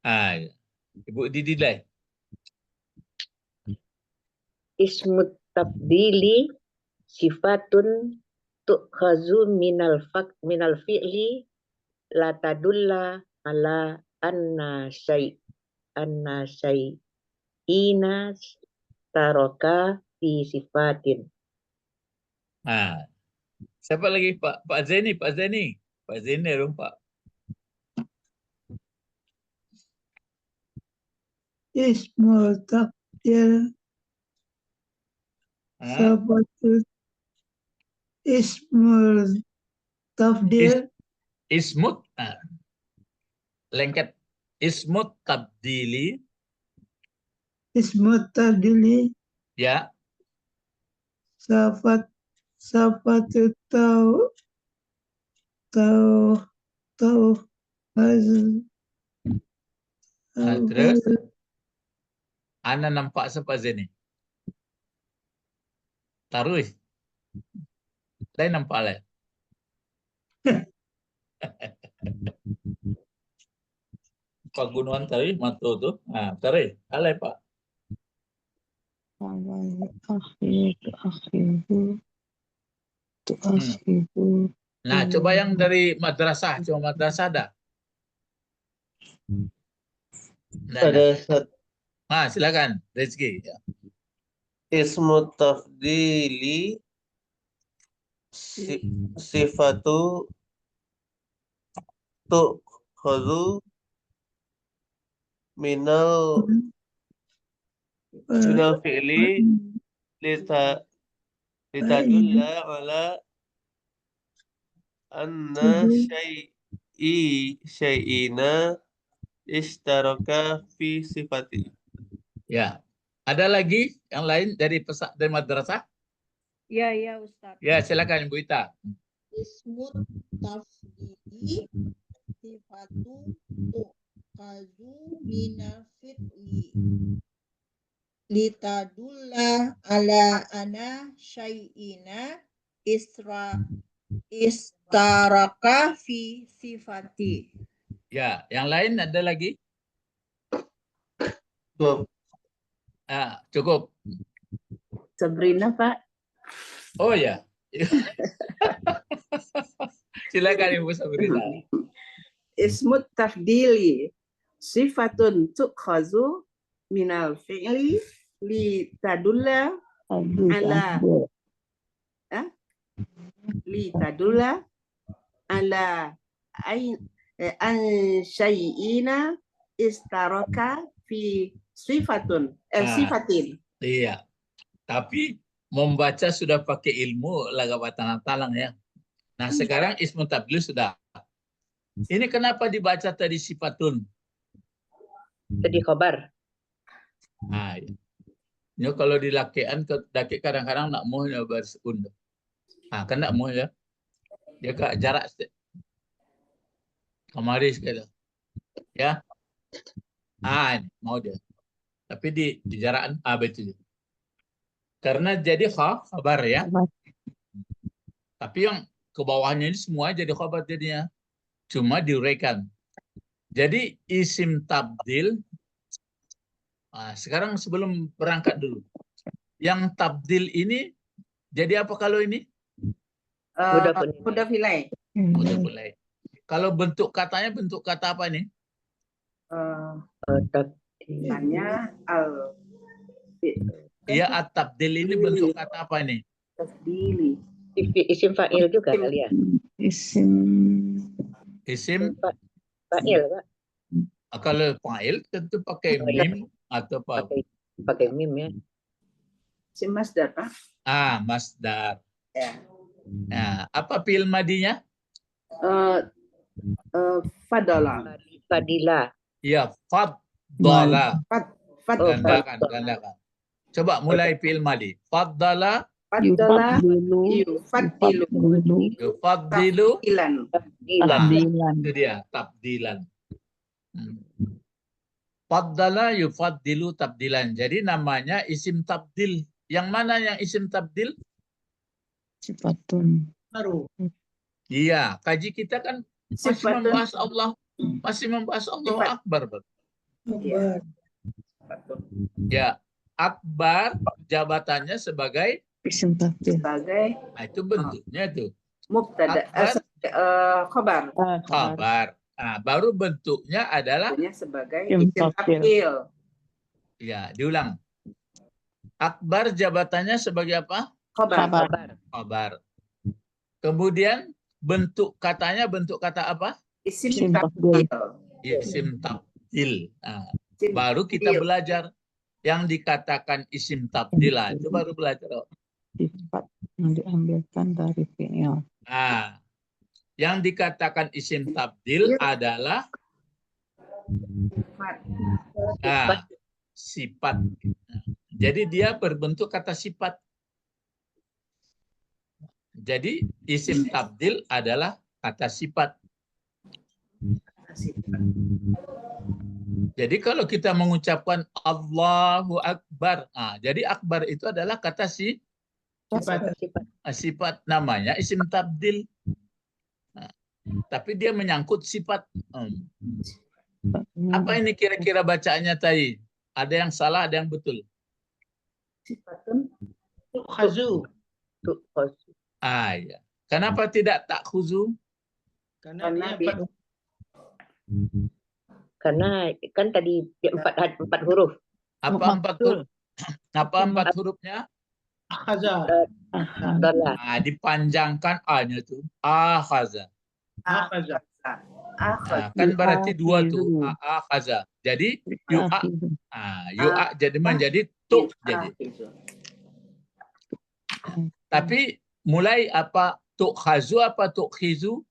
Ah, ya. Ibu Didi lah. Ismut tabdili sifatun tu'khazu minal fi'li la tadulla ala anna syai'ina taraka fi sifatin. Ah. Siapa lagi Pak Zeni, Pak Zeni. Pak Zeni dong Pak. Ismul tabdil Ah. sabatut ismul tabdil Ismut. Ah. Lengket. Ismut tabdili. ismul tabdili Ya. sabatut tau Terus. Ana nampak siapa Zeni? Taruh. Saya nampak lah. Pak Gunuan tadi, matu tuh. Nah, taruh. Alai Pak. Nah, coba yang dari madrasah. Coba madrasah ada. Nah, silakan. Rezeki. Ya. Ismu tafdili sifatu tu'khadhu minal fi'li litadulla ala anna syai'ina istaraka fi sifati. Ya. Ada lagi yang lain dari madrasah? Ya, ya Ustaz. Ya, silakan Ibu Ita. Ismut tafdili sifatu tu'kazu minal fi'li litadulla ala ana syai'ina istaraka fi sifati. Ya, yang lain ada lagi? Cukup. Sabrina, Pak. Oh ya. Silakan Ibu Sabrina. Ismut tafdili sifatun tu'khazu minal fi'li li tadulla ala an syai'ina istaraka fi sifatin. Iya. Tapi membaca sudah pakai ilmu laga batang talang ya. Nah, sekarang ismu tabdil sudah. Ini kenapa dibaca tadi sifatun? Tadi khobar. Nah, ya. Kalau di lakian kadang-kadang nak mau ya baris unduh. Nah, kan nak mau ya. Dia ke jarak kemari sekali. Ya. Ini mau dia. Tapi di jarakan betul. Karena jadi khabar ya. Tapi yang ke bawahnya ini semua jadi khabar jadinya. Cuma diuraikan. Jadi isim tabdil. Sekarang sebelum berangkat dulu. Yang tabdil ini jadi apa kalau ini? Mudhaf ilaih. Mudhaf ilaih. Kalau bentuk katanya bentuk kata apa nih? Tanya al. Iya, at-tabdil ini bentuk kata apa nih? Tafdili. Isim fa'il juga kali ya? Isim fa'il, Pak. Kalau fa'il tentu pakai mim atau apa? Pakai mim ya. Isim masdar, Pak. Masdar. Ya. Nah, apa fi'il madinya? Fadala. Fadila. Ya, faddala. Fadala. Gandakan. Coba mulai fi'il madi. Faddala, Fadala. Yufaddilu. Yufaddilu. yufaddilu. Ilan. Tahdilan. Itu dia, tabdilan. Faddala yufaddilu tabdilan. Jadi namanya isim tabdil. Yang mana yang isim tabdil? Sifatun. Baru. Iya, kaji kita kan masih Sifatun. membahas Allah. Masih membahas Allahu Sifat. Akbar. Bro. Ya. Ya, Akbar jabatannya sebagai, Isim tabdil. Sebagai nah itu bentuknya tuh. mubtada. Akbar. Khobar. Kabar. Nah, baru bentuknya adalah, Bentuknya sebagai Isim isim tabdil. tabdil. ya diulang. Akbar jabatannya sebagai apa? Khobar. Kabar. Kabar. Kemudian bentuk katanya bentuk kata apa? Isim Isim tabdil. Isim tabdil. Nah, Isim baru kita tabdil. belajar yang dikatakan isim tabdil. Nah, itu baru belajar. Sifat yang diambilkan dari fi'il. Nah, yang dikatakan isim tabdil adalah sifat. Jadi dia berbentuk kata sifat. Jadi isim tabdil adalah kata sifat. Jadi kalau kita mengucapkan Allahu Akbar, jadi Akbar itu adalah kata sifat, namanya isim tabdil. Tapi dia menyangkut sifat. Apa ini kira-kira bacaannya tadi? Ada yang salah, ada yang betul. Sifatun. Khazu. Ya. Kenapa tidak tak khuzu? Karena dia Karena empat Karena kan tadi empat huruf. Apa empat huruf? Apa empat hurufnya? akhaza. Dalah. Dipanjangkan A-nya tuh. Akhaza. Akhaza. Nah, kan berarti dua tuh. Akhaza. Jadi yu'a. Yu'a jadi menjadi tu. Jadi. Tapi mulai apa? Tukhazu apa tukhizu?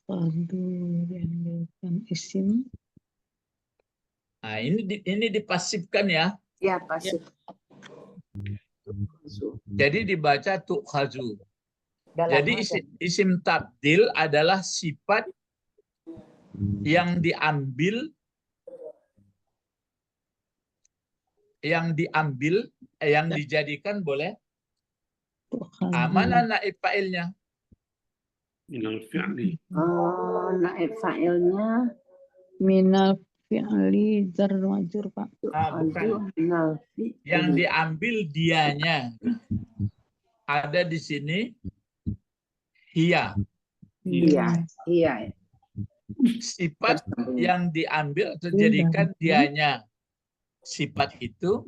Diambilkan isim. Nah, ini dipasifkan ya. Ya, pasif. Jadi dibaca tukhazu. Jadi isim tabdil adalah sifat yang diambil yang dijadikan boleh. Mana naib fa'ilnya? Minal fi'li. Naib fa'ilnya Minal fi'li jar majur, Pak. Bukan. Yang diambil dianya. Ada di sini hiya. Iya. Sifat yang diambil atau jadikan dianya. Sifat itu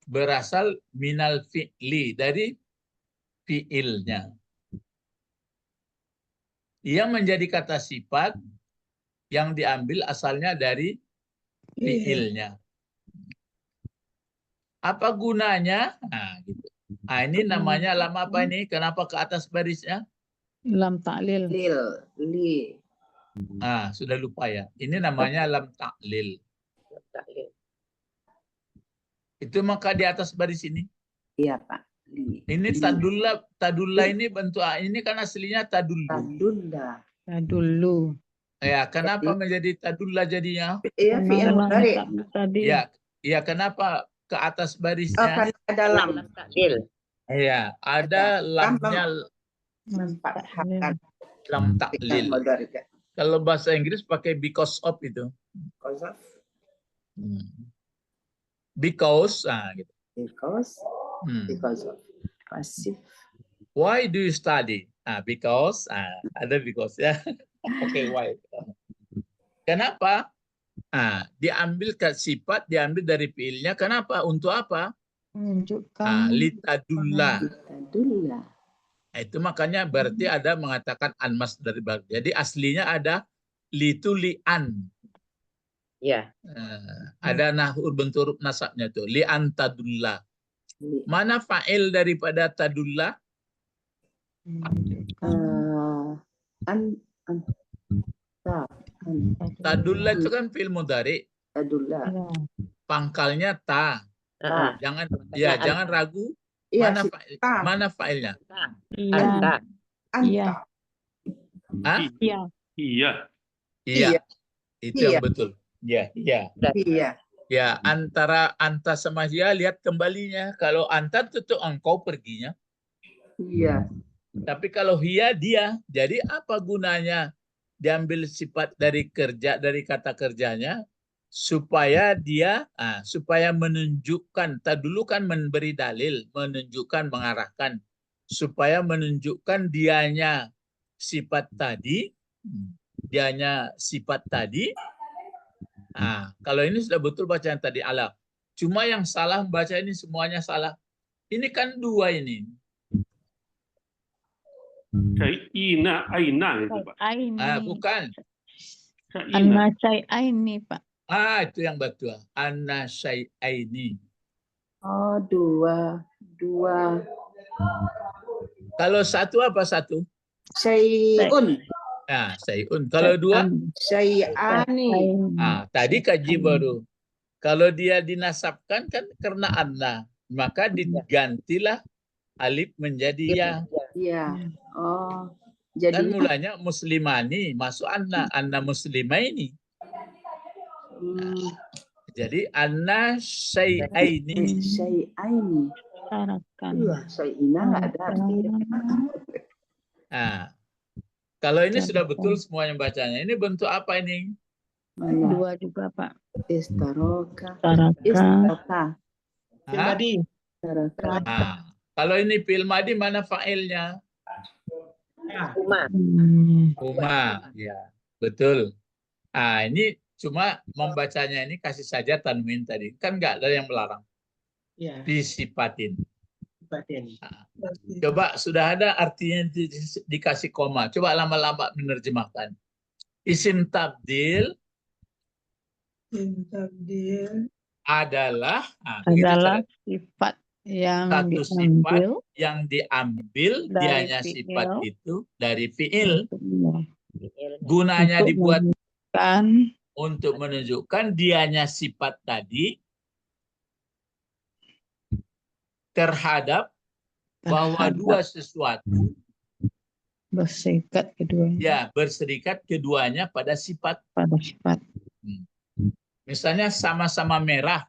berasal minal fi'li, dari fi'ilnya. Ia menjadi kata sifat yang diambil asalnya dari fi'ilnya. Apa gunanya? Nah, gitu. Ini namanya lam apa ini? Kenapa ke atas barisnya? Lam ta'lil. Li. Sudah lupa ya. Ini namanya lam ta'lil. Itu maka di atas baris ini. Iya, Pak. Li. Ini tadulla ini bentuk ini kan aslinya tadullu. Tadullu. Ya, kenapa menjadi tadulla jadinya? Iya, fi'il mudhari. Tadi. Ya, kenapa ke atas barisnya? Karena ada lam. Ya, ada lamnya Memfathahkan lam ta'lil. Kalau bahasa Inggris pakai because of itu. Because, gitu. Because of. Pasif. Why do you study? Because, ada because ya. Oke, why? Kenapa? Diambil ke sifat, diambil dari fiilnya. Kenapa? Untuk apa? Menunjukkan. Litadulla. Itu makanya berarti ada mengatakan anmas dari baru. Jadi aslinya ada litulian. Ya. Ada nahur bentuk nasabnya tuh. Li'an tadulla. Mana fa'il daripada tadulla? Tadulla itu kan fi'il mudhari. Tadulla. Pangkalnya ta. Jangan Ya, jangan ragu. Iya, Mana fa'ilnya? Anta. Iya. Hah? Iya. Iya. Iya. Itu yang Iya. betul. Iya, iya. Iya. Ya, antara anta sama dia lihat kembalinya. Kalau anta tentu engkau perginya. Iya. Tapi kalau hia dia, jadi apa gunanya diambil sifat dari kerja, dari kata kerjanya supaya dia supaya menunjukkan, dulu kan memberi dalil, menunjukkan, mengarahkan supaya menunjukkan dianya sifat tadi, kalau ini sudah betul bacaan tadi ala. Cuma yang salah membaca ini semuanya salah. Ini kan dua ini. Syai'ina, aina itu, Pak. Bukan. Anna syai'aini, Pak. Itu yang betul. Anna syai'aini. Oh, dua. Kalau satu apa satu? Syai'un. Syai'un. Kalau dua? Syai'ani. Tadi kaji baru. Kalau dia dinasabkan kan karena anna, maka digantilah alif menjadi ya. Iya. Oh, jadi Kan mulanya muslimani masuk anna muslimaini. Jadi anna syai'aini. Syai'aini. Syai'ina nggak ada artinya. Kalau ini sudah betul semuanya bacanya. Ini bentuk apa ini? Dua juga, Pak. Istaroka. Taraka. Tadi. Kalau ini fi'il madi mana fa'ilnya? Huma. Ya, betul. Ini cuma membacanya ini kasih saja tanwin tadi. Kan nggak ada yang melarang. Ya. Disipatin. Coba sudah ada artinya dikasih koma. Coba lama-lama menerjemahkan. Isim tabdil adalah sifat yang satu diambil, sifat yang diambil dianya sifat itu dari fi'il. Gunanya dibuat untuk menunjukkan dianya sifat tadi terhadap bahwa dua sesuatu berserikat keduanya. Ya, berserikat keduanya pada sifat. Misalnya sama-sama merah,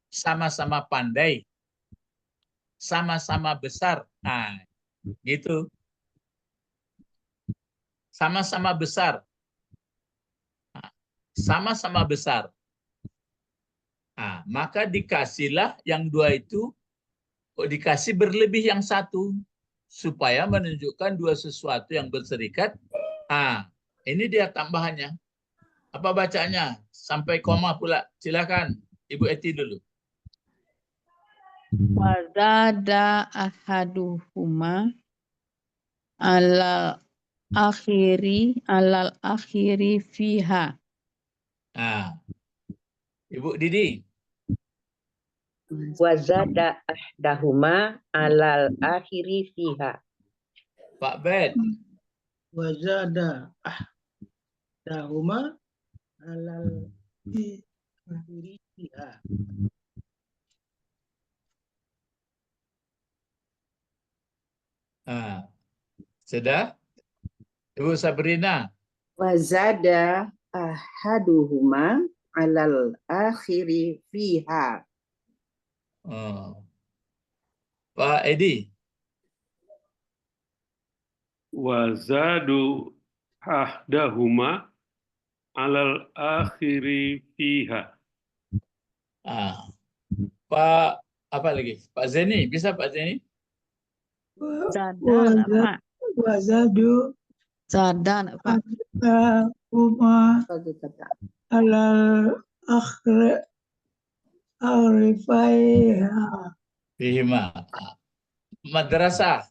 sama-sama pandai, sama-sama besar. Gitu. Sama-sama besar. Sama-sama besar. Maka dikasihlah yang dua itu, dikasih berlebih yang satu. Supaya menunjukkan dua sesuatu yang berserikat. Ini dia tambahannya. Apa bacanya? Sampai koma pula. Silakan Ibu Eti dulu. Wazada ahaduhuma alal akhiri fiha. Ibu Didi. Wazada ahdahuma alal akhiri fiha. Pak Ben. Wazada ahdahuma alal akhiri fiha. Sudah? Ibu Sabrina. Wazada ahaduhuma alal akhiri fiha. Pak Edi. Wazadu ahdahuma alal akhiri fiha. Pak apa lagi? Pak Zeni, bisa Pak Zeni? Wazadu Zadan Pak. Uma alal akhirifaiha. Fihima. Madrasah.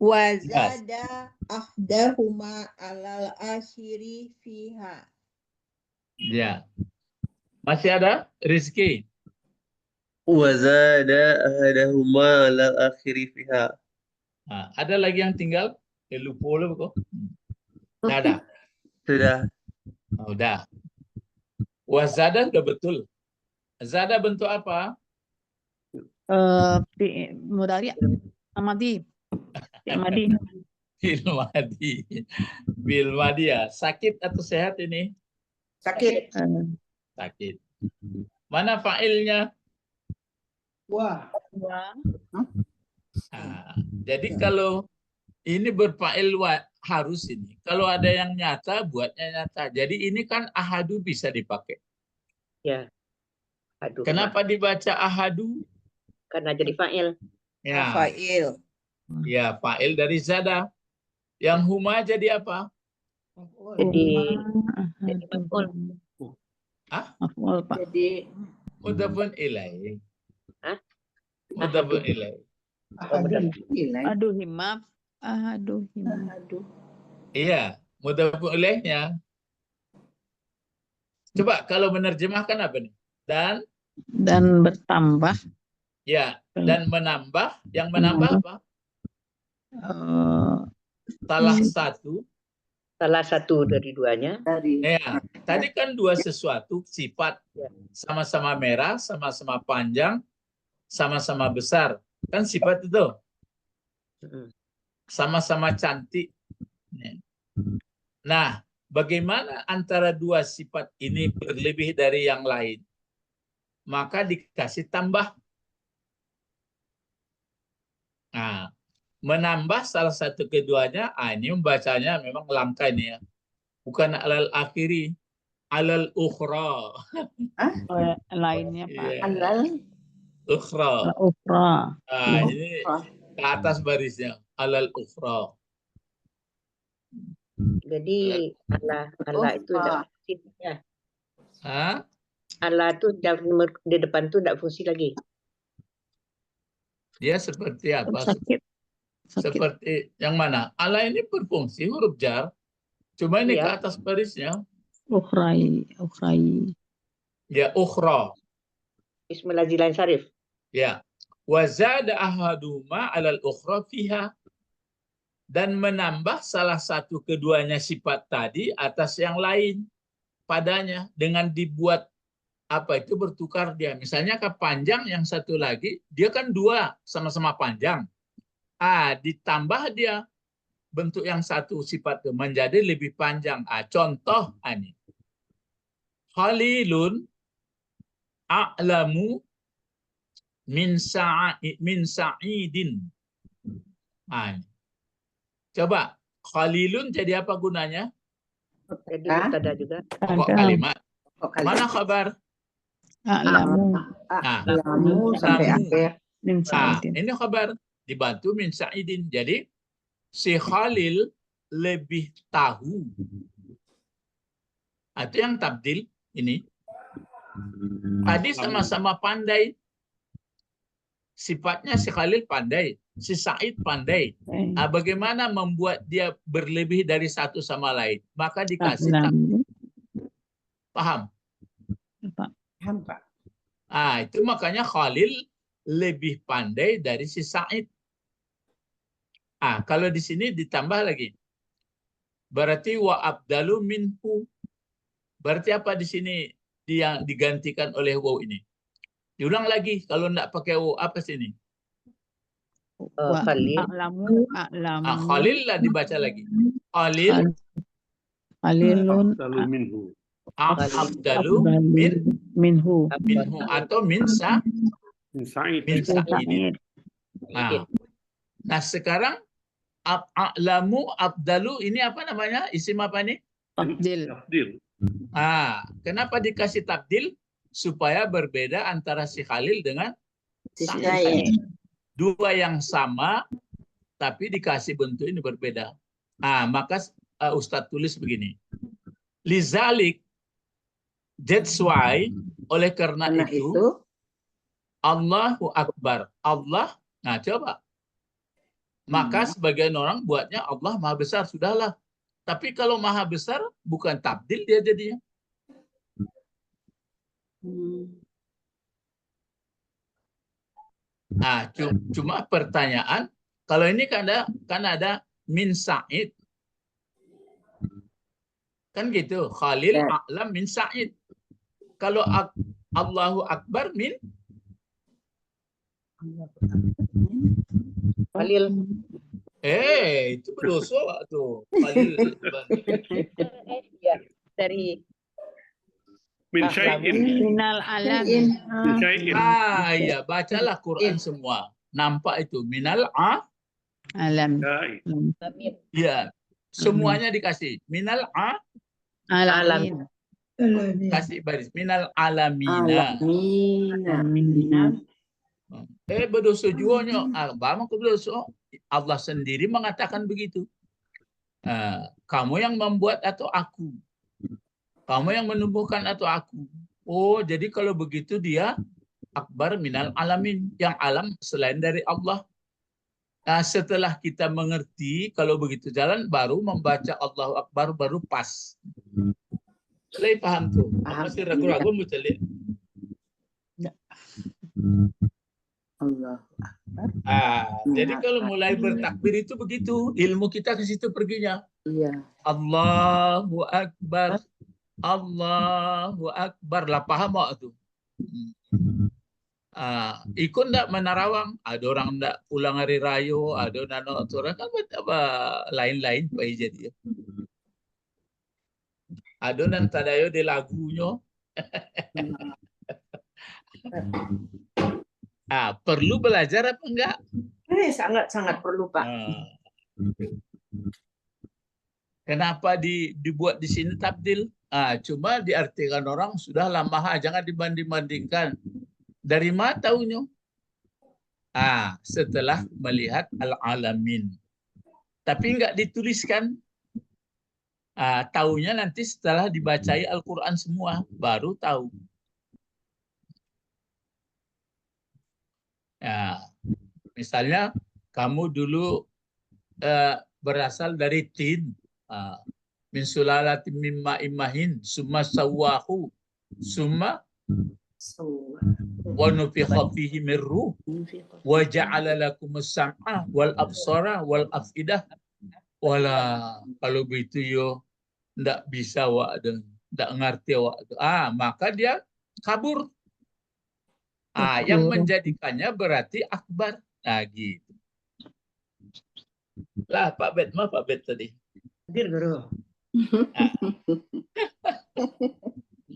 Wazada ahdahuma alal akhiri fiha. Ya. Masih ada Rizki. Wazada ahadahuma ala akhiri fiha. Nah, ada lagi yang tinggal? Lupa kok. Nggak ada. Sudah. Oh, udah. Wazada udah betul. Zada bentuk apa? Mudari amadi. Amadi. Bilmadi. Bilmadi ya. Sakit atau sehat ini? Sakit. Sakit. Mana fa'ilnya? Wah. Nah, jadi kalau ini berfa'il harus ini. Kalau ada yang nyata, buatnya nyata. Jadi ini kan ahadu bisa dipakai. Ya. Aduh. Kenapa dibaca ahadu? Karena jadi fa'il. Ya, Fa'il. ya fa'il dari zada. Yang huma jadi apa? Jadi maf'ul. Hah? Maf'ul, Pak. Jadi Mudhafun ilaih. Hah? Mudhafun ilaih. nilai. Aduh himap. Aduh himap. Aduh. Iya, mudhafun ilaihnya. Coba kalau menerjemahkan apa nih? Dan bertambah. Ya, dan menambah. Yang menambah apa? Salah satu dari duanya. ya, tadi kan dua sesuatu sifat sama-sama merah, sama-sama panjang, sama-sama besar. Kan sifat itu. Sama-sama cantik. Nah, bagaimana antara dua sifat ini berlebih dari yang lain? Maka dikasih tambah. Nah, menambah salah satu keduanya, ini membacanya memang langka ini ya. Bukan alal akhiri, alal ukhra. Lainnya, Pak. Ya. Alal Ukhra. Ukhra. Ini ke atas barisnya, alal ukhra. Jadi Allah itu tidak fungsi ya. Hah? Allah itu di depan itu tidak fungsi lagi. Dia seperti apa? Sakit. Seperti yang mana? Allah ini berfungsi huruf jar. Cuma ini Iya. ke atas barisnya. Ukhrai. Ya, ukhra. Ismul Lazilan Syarif. Ya. Wa zada ahaduma 'alal ukhra fiha. Dan menambah salah satu keduanya sifat tadi atas yang lain padanya dengan dibuat apa itu bertukar dia. Misalnya ke panjang yang satu lagi, dia kan dua sama-sama panjang. Ditambah dia bentuk yang satu sifat itu menjadi lebih panjang. Contoh ini. Khalilun a'lamu min sa'idin. Coba, Khalilun jadi apa gunanya? Jadi mubtada juga. Pokok kalimat. Mana kabar? A'lamu. A'lamu sampai akhir. Min sa'idin. Ini kabar dibantu min sa'idin. Jadi si Khalil lebih tahu. Itu yang tabdil ini. Tadi sama-sama pandai. Sifatnya si Khalil pandai, si Sa'id pandai. Bagaimana membuat dia berlebih dari satu sama lain? Maka dikasih paham? Paham, Pak. Itu makanya Khalil lebih pandai dari si Sa'id. Kalau di sini ditambah lagi. Berarti wa abdalu minhu. Berarti apa di sini yang digantikan oleh waw ini? Diulang lagi, kalau enggak pakai waw, apa sini? Khalil. A'lamu. Khalil lah dibaca lagi. Khalil. Khalilun. minhu. Abdalu minhu. Atau min Sa'id. Sa'idin. Nah, sekarang a'lamu abdalu ini apa namanya? Isim apa nih? Tabdil. Kenapa dikasih tabdil? Supaya berbeda antara si Khalil dengan Sa'id. Dua yang sama, tapi dikasih bentuk ini berbeda. Maka Ustadz tulis begini. Lizalik, that's why, oleh karena itu, Allahu Akbar. Allah, coba. Maka sebagian orang buatnya Allah Maha Besar, sudahlah. Tapi kalau Maha Besar, bukan tabdil dia jadinya. Cuma pertanyaan, kalau ini kan ada min Sa'id. Kan gitu, Khalil a'lam min Sa'id. Kalau Allahu Akbar min Khalil. itu berdosa tuh. Khalil. Ya, dari Min syai'in. Minal alam. Min syai'in. Iya, bacalah Quran semua. Nampak itu minal Alam. Syai'in. ya. Semuanya dikasih. Minal Alamin. kasih baris. Minal alamina. Alamina. Berdosa juanya. Bama ke berdosa. Allah sendiri mengatakan begitu. Kamu yang membuat atau aku? Kamu yang menumbuhkan atau aku? Oh, jadi kalau begitu dia akbar minal alamin. Yang alam selain dari Allah. Setelah kita mengerti, kalau begitu jalan, baru membaca Allahu Akbar, baru pas. Mulai paham tuh? Masih ragu-ragu betul ya? Allah. Jadi kalau mulai bertakbir itu begitu, ilmu kita ke situ perginya. Iya. Allahu Akbar. Allahu Akbar. Lah paham tak tu? Ikut ndak menarawang? Ada orang ndak pulang hari raya, ada anak orang kan apa lain-lain pak jadi. Ada nan tadayo di lagunya. Perlu belajar apa enggak? Sangat perlu, Pak. Kenapa dibuat di sini tabdil? Cuma diartikan orang sudah lama, jangan dibanding-bandingkan. Dari mana tahunya? Setelah melihat al-alamin. Tapi enggak dituliskan. Tahunya nanti setelah dibacai Al-Quran semua, baru tahu. Misalnya kamu dulu berasal dari tin, min sulalatin mimma imahin, summa sawahu, summa wa nufikha fihi min ruh wa ja'ala lakumus sam'a wal absara wal afidah. Wala kalau begitu yo ndak bisa ndak ngerti maka dia kabur. Yang menjadikannya berarti akbar. Gitu. Lah Pak Bet tadi. Hadir guru.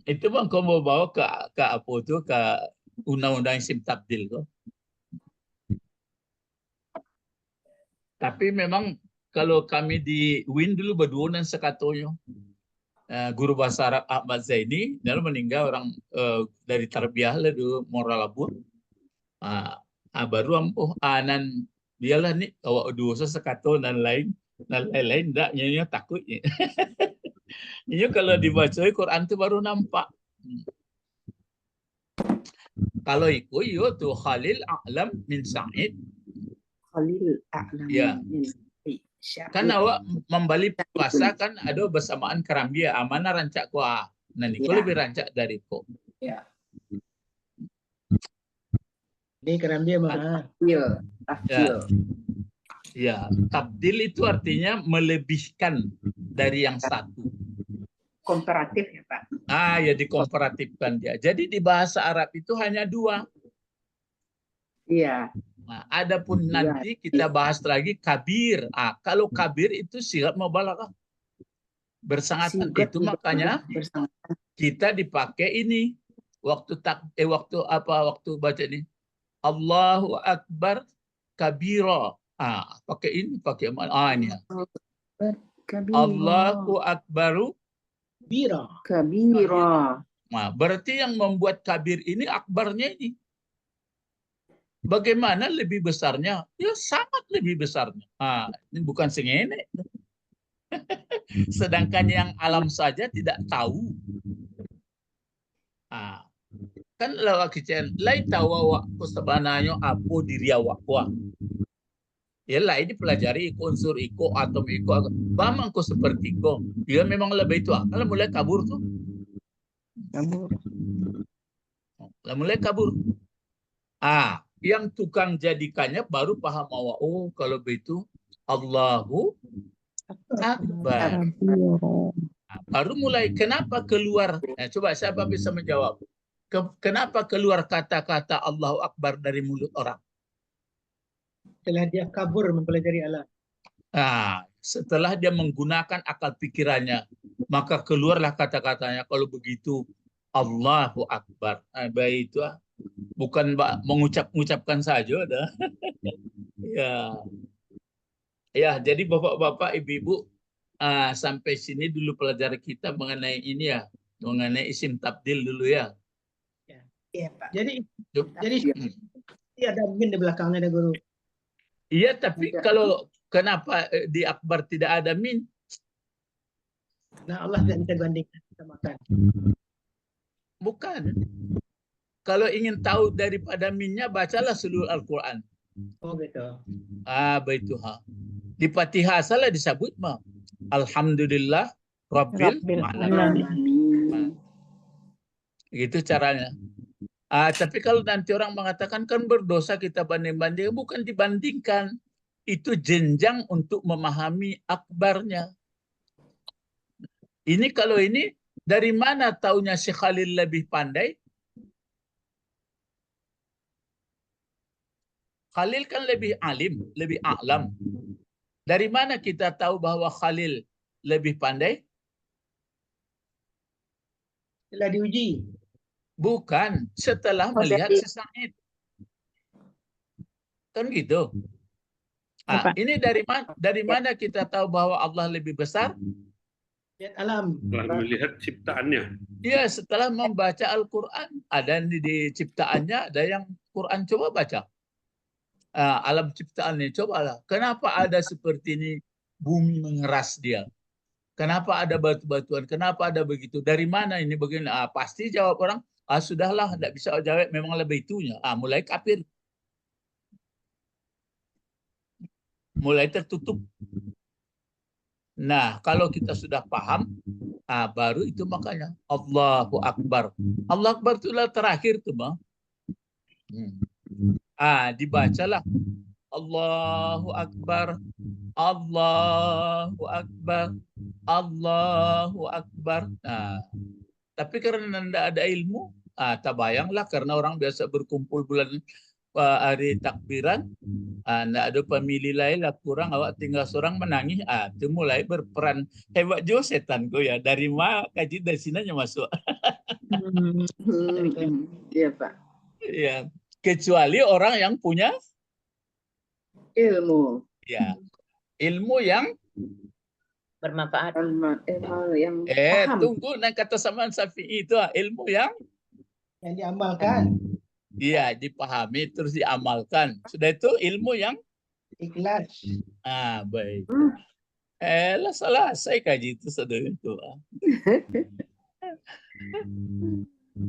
Itu bang kau mau bawa ke apa tuh, ke undang-undang SIM tabdil tuh. Tapi memang kalau kami di UIN dulu berdua dan sekatonya, guru bahasa Arab Ahmad Zaini, dia meninggal orang dari tarbiyah lah dulu moral abu. Baru ampuh anan dialah nih awak dosa sekato dan lain-lain enggak nyanyi takutnya. Ini kalau dibaca Quran itu baru nampak. Kalau ikut yo tuh Khalil a'lam min Sa'id. Khalil a'lam min Sa'id. Kan awak membalik puasa kan ada bersamaan kerambia mana rancak ku nanti ku lebih rancak dari ku. Ini kerambia mah. Ya, tabdil itu artinya melebihkan dari yang satu. Komparatif ya Pak. Ya dikomparatifkan dia. Jadi di bahasa Arab itu hanya dua. Iya. Adapun nanti kita bahas lagi kabir. Kalau kabir itu sigat mubalaghah. Bersangatan itu makanya kita dipakai ini waktu waktu baca ini Allahu Akbar kabira. Pakai ini pakai ini. Allahu Akbaru kabira. Berarti yang membuat kabir ini akbarnya ini. Bagaimana lebih besarnya? Ya sangat lebih besarnya. Ini bukan sengene. Sedangkan yang alam saja tidak tahu. Kan lawak kecil, lain tahu awak sebenarnya apa diri awak kuah. Ya lah ini pelajari unsur iko atom iko. Bamang ko seperti ko. Dia memang lebih itu. Kalau mulai kabur tuh. Kabur. mulai kabur. Yang tukang jadikannya baru paham bahwa oh kalau begitu Allahu Akbar. Baru mulai kenapa keluar? Coba siapa bisa menjawab? Kenapa keluar kata-kata Allahu Akbar dari mulut orang? Setelah dia kabur mempelajari Allah. Setelah dia menggunakan akal pikirannya, maka keluarlah kata-katanya. Kalau begitu Allahu Akbar. Baik itu bukan mengucapkan saja dah. Ya, jadi bapak-bapak, ibu-ibu, sampai sini dulu pelajaran kita mengenai ini ya, mengenai isim tabdil dulu ya. Iya Pak. Jadi ada min di belakangnya ada guru. Iya, tapi kalau kenapa di akbar tidak ada min? Nah Allah tidak bisa bandingkan sama kan. Bukan. Kalau ingin tahu daripada minnya, bacalah seluruh Al-Quran. Oh gitu. Begitu. Di Fatihah salah disebut mah. Alhamdulillah Rabbil Alamin. Gitu caranya. Tapi kalau nanti orang mengatakan kan berdosa kita banding-banding, bukan dibandingkan. Itu jenjang untuk memahami akbarnya. Ini kalau ini dari mana taunya Syekh Khalil lebih pandai? Khalil kan lebih alim, lebih a'lam. Dari mana kita tahu bahwa Khalil lebih pandai? Setelah diuji. Bukan, setelah melihat si Sa'id. Kan gitu. Ini dari mana kita tahu bahwa Allah lebih besar? Lihat alam. Setelah melihat ciptaannya. Iya, setelah membaca Al-Quran. Ada di ciptaannya, ada yang Quran coba baca. Alam ciptaannya, cobalah. Kenapa ada seperti ini bumi mengeras dia? Kenapa ada batu-batuan? Kenapa ada begitu? Dari mana ini begini? Pasti jawab orang, sudahlah, tidak bisa jawab, memang lebih itunya. Mulai kafir. Mulai tertutup. Nah, kalau kita sudah paham, baru itu makanya Allahu Akbar. Allah Akbar itulah terakhir tuh, Bang. Dibacalah Allahu Akbar, Allahu Akbar, Allahu Akbar. Tapi karena tidak ada ilmu, tabayanglah karena orang biasa berkumpul bulan hari takbiran, tidak ada pemilih lain lah kurang, awak tinggal seorang menangis, itu mulai berperan hebat juga setan kok ya. Dari mana kaji dari sini aja masuk. Iya Pak. Ya, kecuali orang yang punya Ilmu. Ya, ilmu yang bermanfaat. Yang paham. Tunggu, nah kata sama Syafi'i itu ilmu yang diamalkan. Iya, dipahami terus diamalkan. Sudah itu ilmu yang ikhlas. Baik. Selesai kaji itu sudah itu.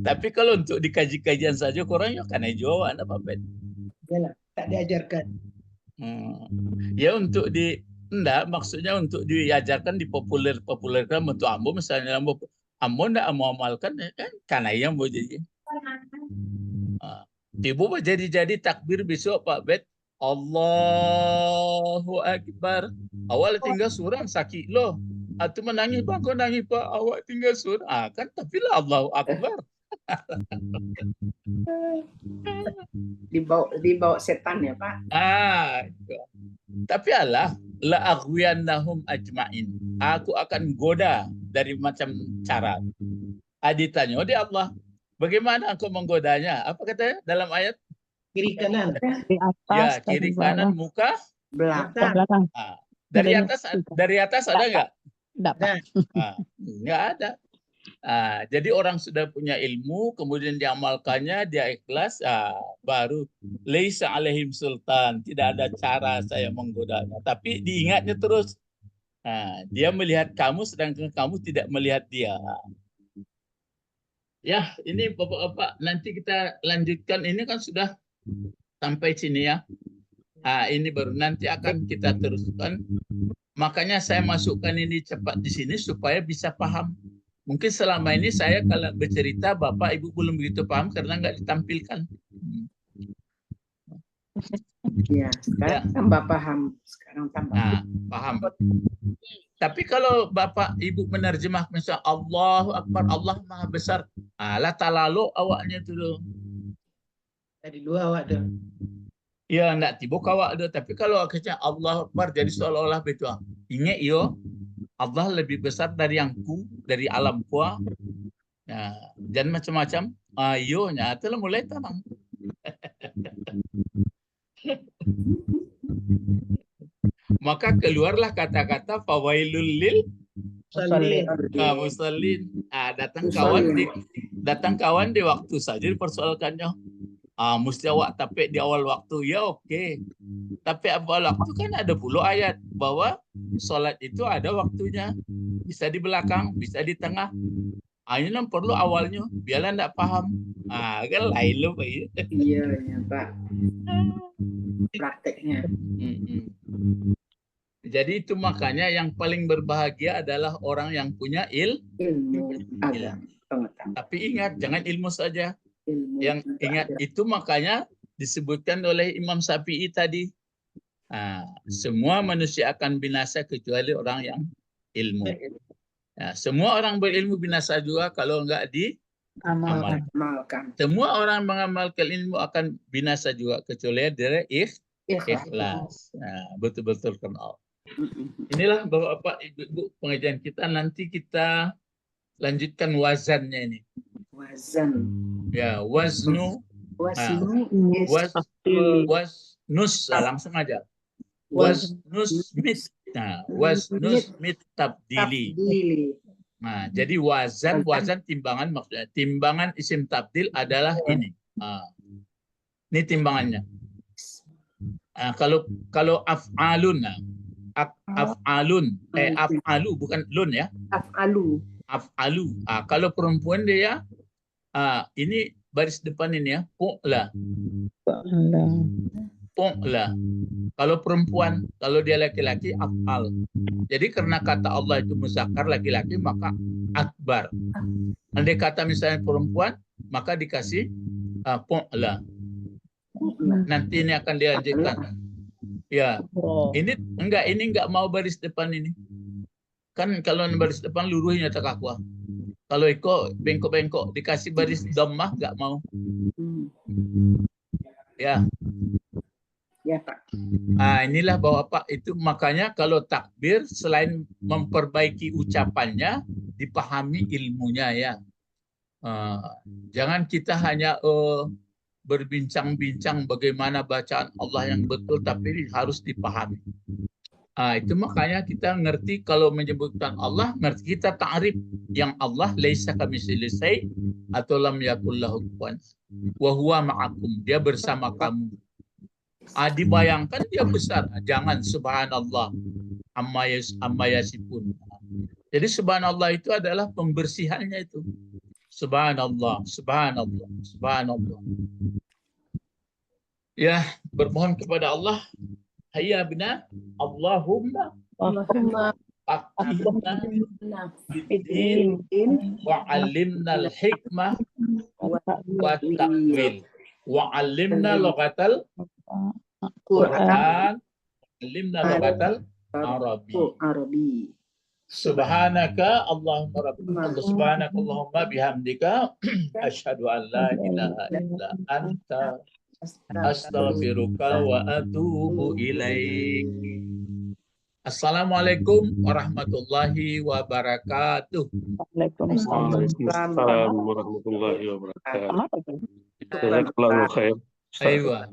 Tapi kalau untuk dikaji-kajian saja kurang ya karena jawab apa bet. Yalah, tak diajarkan. Ya untuk enggak, maksudnya untuk diajarkan, dipopulerkan untuk ambo misalnya ambo enggak mau amalkan kan karena yang mau jadi. Ibu jadi takbir besok Pak Bet. Allahu Akbar. Awal tinggal surah sakit loh. Atau menangis Pak, kau nangis Pak, awak tinggal surah. Kan tapi lah Allahu Akbar. Dibawa setan ya Pak. Tapi Allah la aghwiyannahum ajmain. Aku akan goda dari macam cara. Ditanya dia Allah, bagaimana aku menggodanya? Apa katanya dalam ayat? Kiri kanan. Di atas, kiri kanan, muka belakang. Dari atas ada nggak? Nggak ada. Jadi orang sudah punya ilmu, kemudian diamalkannya, dia ikhlas, baru laisa alaihim sultan, tidak ada cara saya menggodanya. Tapi diingatnya terus, dia melihat kamu, sedangkan kamu tidak melihat dia. Ya, ini Bapak-Bapak, nanti kita lanjutkan. Ini kan sudah sampai sini ya. Ini baru nanti akan kita teruskan. Makanya saya masukkan ini cepat di sini supaya bisa paham. Mungkin selama ini saya kalau bercerita Bapak Ibu belum begitu paham karena nggak ditampilkan. Ya, sekarang tambah paham. Sekarang tambah. Nah, paham. Tapi kalau Bapak Ibu menerjemah misalnya Allahu Akbar, Allah Maha Besar. Alah talalu awaknya tu loh. Dari luar awak dah. Ya, enggak tiba awak ada. Tapi kalau akhirnya Allah Akbar jadi seolah-olah betul. Ingat yo, Allah lebih besar dari yang ku, dari alam kuah. Ya, dan macam-macam. Ayonya, itulah mulai tanam. Maka keluarlah kata-kata fawailul lil musallin. Datang kawan di waktu saja dipersoalkannya. Mesti awak tapik di awal waktu. Ya okey. Tapi awal waktu kan ada puluh ayat bahwa solat itu ada waktunya. Bisa di belakang, bisa di tengah. Ini yang perlu awalnya. Biarlah tidak paham. Kan lain loh Pak. Iya, ya, Pak. Prakteknya. Jadi itu makanya yang paling berbahagia adalah orang yang punya ilmu agama. Tapi ingat, jangan ilmu saja. Ilmu Yang ingat itu makanya disebutkan oleh Imam Syafi'i tadi. Semua manusia akan binasa kecuali orang yang ilmu. Semua orang berilmu binasa juga kalau enggak diamalkan. Semua orang mengamalkan ilmu akan binasa juga kecuali dari ikhlas. Betul-betul kenal. Inilah Bapak Ibu pengajian kita. Nanti kita lanjutkan wazannya ini. Wazan. Ya, waznu. Waznus langsung aja. Waznus mit. Waznus mit tabdili. Nah, jadi wazan timbangan maksudnya. Timbangan isim tabdil adalah ini. Ini timbangannya. Kalau af'alun, af'alu bukan lun ya. Af'alu. Kalau perempuan dia ini baris depan ini ya, pu'la. Kalau perempuan, kalau dia laki-laki af'al. Jadi karena kata Allah itu muzakkar laki-laki maka akbar. Andai kata misalnya perempuan maka dikasih pu'la. Nanti ini akan dilanjutkan. Ya. Ini enggak mau baris depan ini. Kan kalau baris depan luruhnya takakwa. Kalau ikut bengkok-bengkok dikasih baris dhammah enggak mau. Ya. Ya, Pak. Inilah Bapak itu makanya kalau takbir selain memperbaiki ucapannya dipahami ilmunya ya. Jangan kita hanya berbincang-bincang bagaimana bacaan Allah yang betul tapi harus dipahami. Itu makanya kita ngerti kalau menyebutkan Allah, ngerti kita ta'rif yang Allah laisa kamitslihi syai' atau lam yakul lahu kufuwan wa huwa ma'akum, dia bersama kamu. Dibayangkan dia besar, jangan subhanallah amma yasifun. Jadi subhanallah itu adalah pembersihannya itu. Subhanallah, subhanallah, subhanallah. Ya, bermohon kepada Allah. Hayya bina Allahumma faqihna fid-din wa 'allimna al-hikmah wa ta'wil wa 'allimna lughatal Quran, 'allimna lughatal Arabi. Subhanaka Allahumma rabbana subhanaka Allahumma bihamdika asyhadu an la ilaha illa anta astaghfiruka wa atubu ilaik. Assalamualaikum warahmatullahi wabarakatuh. Waalaikumsalam warahmatullahi wabarakatuh. Jazakallahu khair. Aywa.